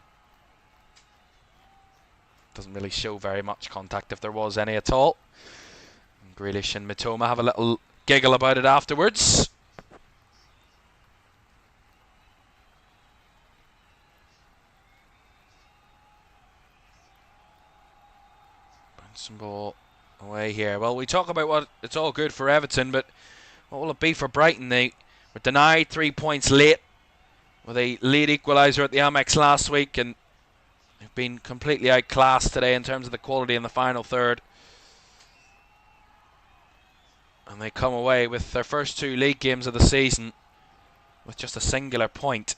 Doesn't really show very much contact if there was any at all. And Grealish and Mitoma have a little giggle about it afterwards. Some ball away here. Well, we talk about what it's all good for Everton, but what will it be for Brighton? They were denied 3 points late with a lead equaliser at the Amex last week, and they've been completely outclassed today in terms of the quality in the final third. And they come away with their first 2 league games of the season with just a singular point.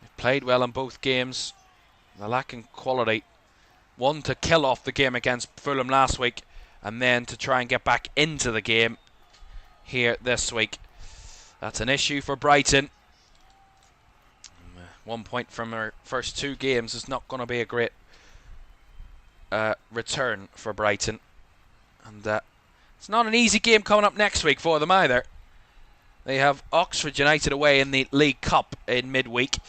They've played well in both games. They're lacking quality. One to kill off the game against Fulham last week, and then to try and get back into the game here this week. That's an issue for Brighton. 1 point from their first 2 games is not going to be a great return for Brighton. And it's not an easy game coming up next week for them either. They have Oxford United away in the League Cup in midweek,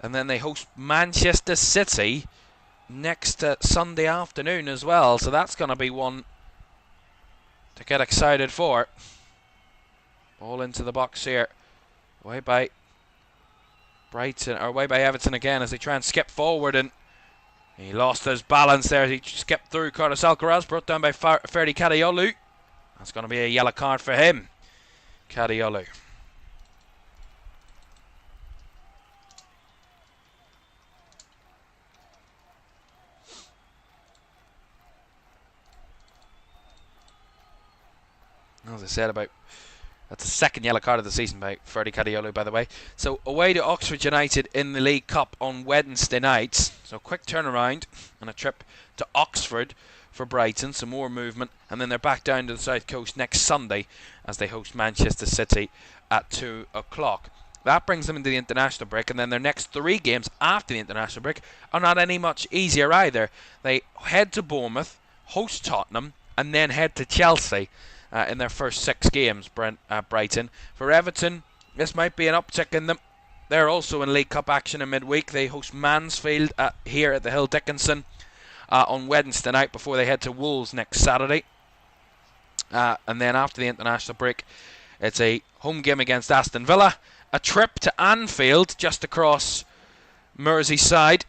and then they host Manchester City next Sunday afternoon as well, so that's going to be one to get excited for. Ball into the box here, away by Brighton, or away by Everton again as they try and skip forward, and he lost his balance there. He skipped through Carlos Alcaraz, brought down by Ferdi Kadiolu. That's going to be a yellow card for him, Kadiolu. As I said, that's the second yellow card of the season by Ferdi Kadiolu, by the way. So away to Oxford United in the League Cup on Wednesday night. So quick turnaround and a trip to Oxford for Brighton. Some more movement, and then they're back down to the South Coast next Sunday as they host Manchester City at 2 o'clock. That brings them into the international break, and then their next 3 games after the international break are not any much easier either. They head to Bournemouth, host Tottenham, and then head to Chelsea in their first 6 games, Brighton. For Everton, this might be an uptick in them. They're also in League Cup action in midweek. They host Mansfield here at the Hill Dickinson on Wednesday night before they head to Wolves next Saturday. And then after the international break, it's a home game against Aston Villa, a trip to Anfield just across Merseyside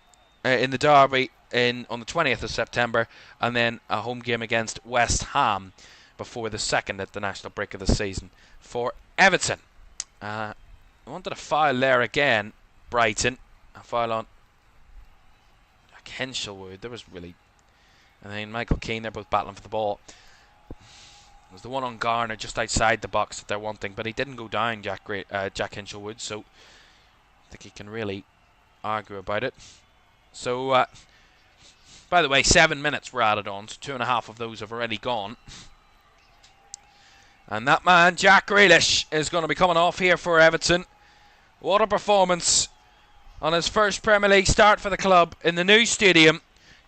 in the derby on the 20th of September, and then a home game against West Ham before the second international break of the season for Everton. I wanted a foul there again, Brighton. A foul on Hinchelwood. There was really... And then Michael Keane, they're both battling for the ball. It was the one on Garner just outside the box that they're wanting, but he didn't go down, Jack Hinchelwood, so I think he can really argue about it. So, by the way, 7 minutes were added on, so 2.5 of those have already gone. And that man, Jack Grealish, is going to be coming off here for Everton. What a performance on his first Premier League start for the club in the new stadium.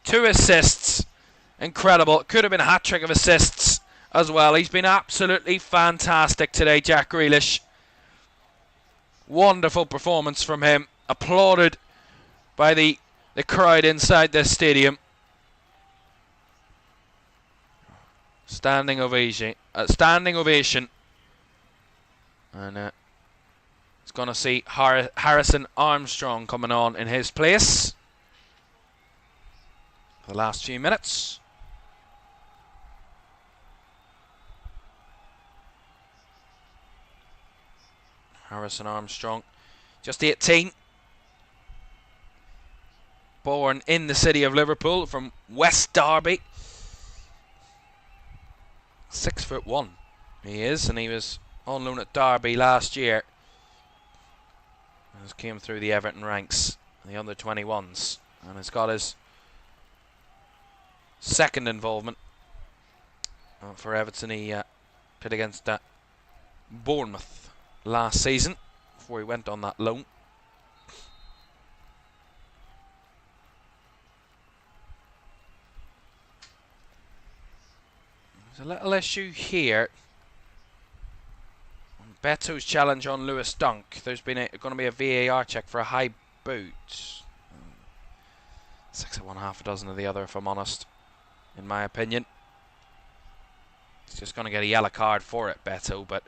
2 assists. Incredible. Could have been a hat-trick of assists as well. He's been absolutely fantastic today, Jack Grealish. Wonderful performance from him. Applauded by the crowd inside this stadium. Standing ovation. And it's going to see Harrison Armstrong coming on in his place for the last few minutes. Harrison Armstrong, just 18. Born in the city of Liverpool from West Derby. 6'1" he is, and he was on loan at Derby last year. Has came through the Everton ranks, the under-21s, and has got his second involvement for Everton. He played against Bournemouth last season before he went on that loan. There's a little issue here. Beto's challenge on Lewis Dunk. There's been going to be a VAR check for a high boot. 6 of one, half a dozen of the other, if I'm honest, in my opinion. He's just going to get a yellow card for it, Beto, but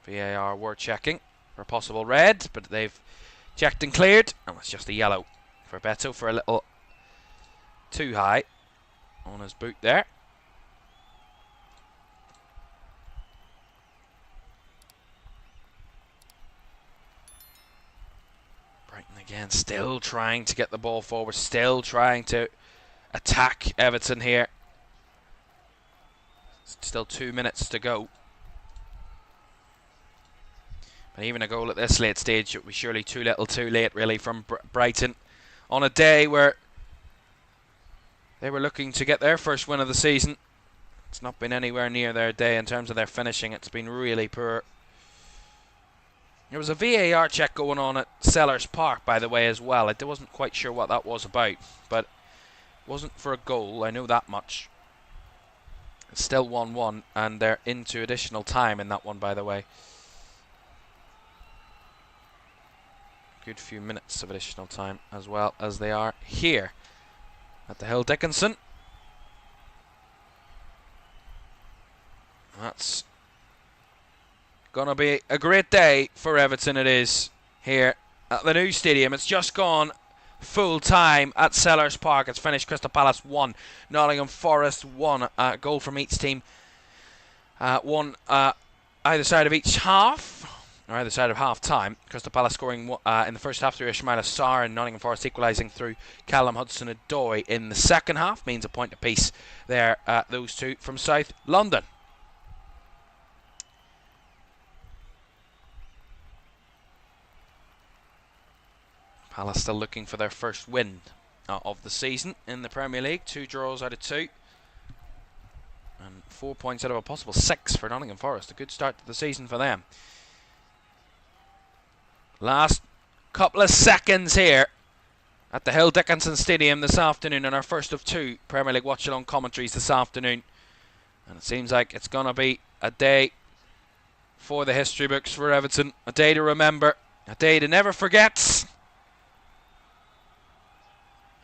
VAR were checking for a possible red, but they've checked and cleared, and it's just a yellow for Beto for a little too high on his boot there. Brighton again, still trying to get the ball forward, still trying to attack Everton here. Still 2 minutes to go. But even a goal at this late stage would be surely too little too late, really, from Brighton on a day where they were looking to get their first win of the season. It's not been anywhere near their day in terms of their finishing. It's been really poor. There was a VAR check going on at Sellers Park, by the way, as well. I wasn't quite sure what that was about, but it wasn't for a goal, I know that much. It's still 1-1, and they're into additional time in that one, by the way. Good few minutes of additional time, as well as they are here at the Hill Dickinson. That's gonna be a great day for Everton. It is here at the new stadium. It's just gone full time at Sellers Park. It's finished Crystal Palace 1, Nottingham Forest 1. Goal from each team. One either side of each half, or either side of half time. Crystal Palace scoring in the first half through Ismaila Sarr, and Nottingham Forest equalising through Callum Hudson-Odoi in the second half. Means a point apiece there, those two from South London. Palace still looking for their first win of the season in the Premier League. 2 draws out of 2. And 4 points out of a possible 6 for Nottingham Forest. A good start to the season for them. Last couple of seconds here at the Hill Dickinson Stadium this afternoon, and our first of 2 Premier League Watchalong commentaries this afternoon. And it seems like it's going to be a day for the history books for Everton. A day to remember. A day to never forget.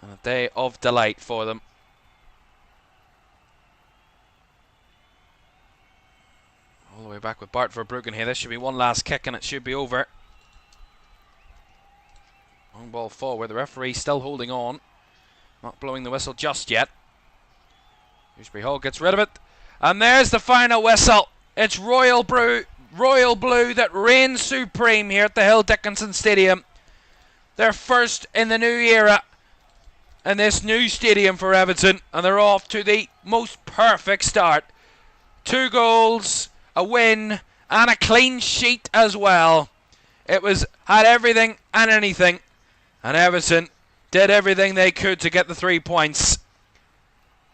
And a day of delight for them. All the way back with Bart Verbruggen here. This should be one last kick and it should be over. Long ball forward. The referee still holding on. Not blowing the whistle just yet. Dewsbury Hall gets rid of it. And there's the final whistle. It's Royal Blue that reigns supreme here at the Hill Dickinson Stadium. Their first in the new era. And this new stadium for Everton, and they're off to the most perfect start. 2 goals, a win, and a clean sheet as well. It had everything and anything, and Everton did everything they could to get the 3 points.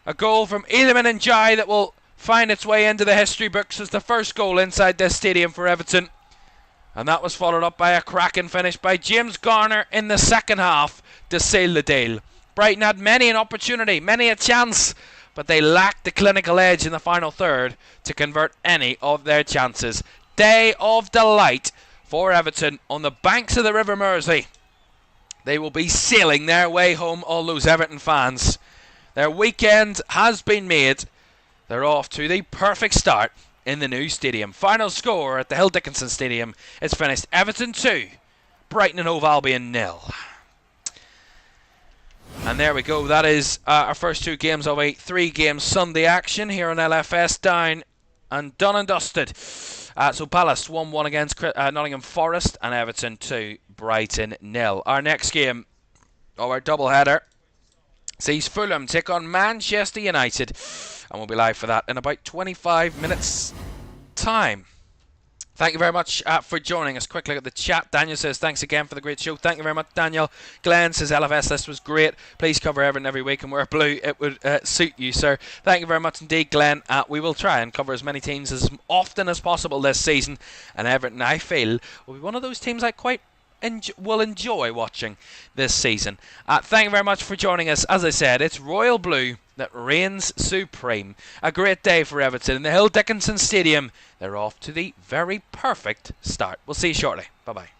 A goal from Iliman Ndiaye that will find its way into the history books as the first goal inside this stadium for Everton. And that was followed up by a cracking finish by James Garner in the second half to seal the deal. Brighton had many an opportunity, many a chance, but they lacked the clinical edge in the final third to convert any of their chances. Day of delight for Everton on the banks of the River Mersey. They will be sailing their way home, all those Everton fans. Their weekend has been made. They're off to the perfect start in the new stadium. Final score at the Hill Dickinson Stadium. It's finished Everton 2, Brighton and Hove Albion 0. And there we go. That is our first 2 games of a 3-game Sunday action here on LFS, down and done and dusted. So Palace 1-1 against Nottingham Forest, and Everton 2, Brighton 0. Our next game, our double-header, sees Fulham take on Manchester United, and we'll be live for that in about 25 minutes time. Thank you very much for joining us. Quick look at the chat. Daniel says, thanks again for the great show. Thank you very much, Daniel. Glenn says, LFS, this was great. Please cover Everton every week and wear blue. It would suit you, sir. Thank you very much indeed, Glenn. We will try and cover as many teams as often as possible this season. And Everton, I feel, will be one of those teams I quite will enjoy watching this season. Thank you very much for joining us. As I said, it's Royal Blue that reigns supreme. A great day for Everton in the Hill Dickinson Stadium. They're off to the very perfect start. We'll see you shortly. Bye-bye.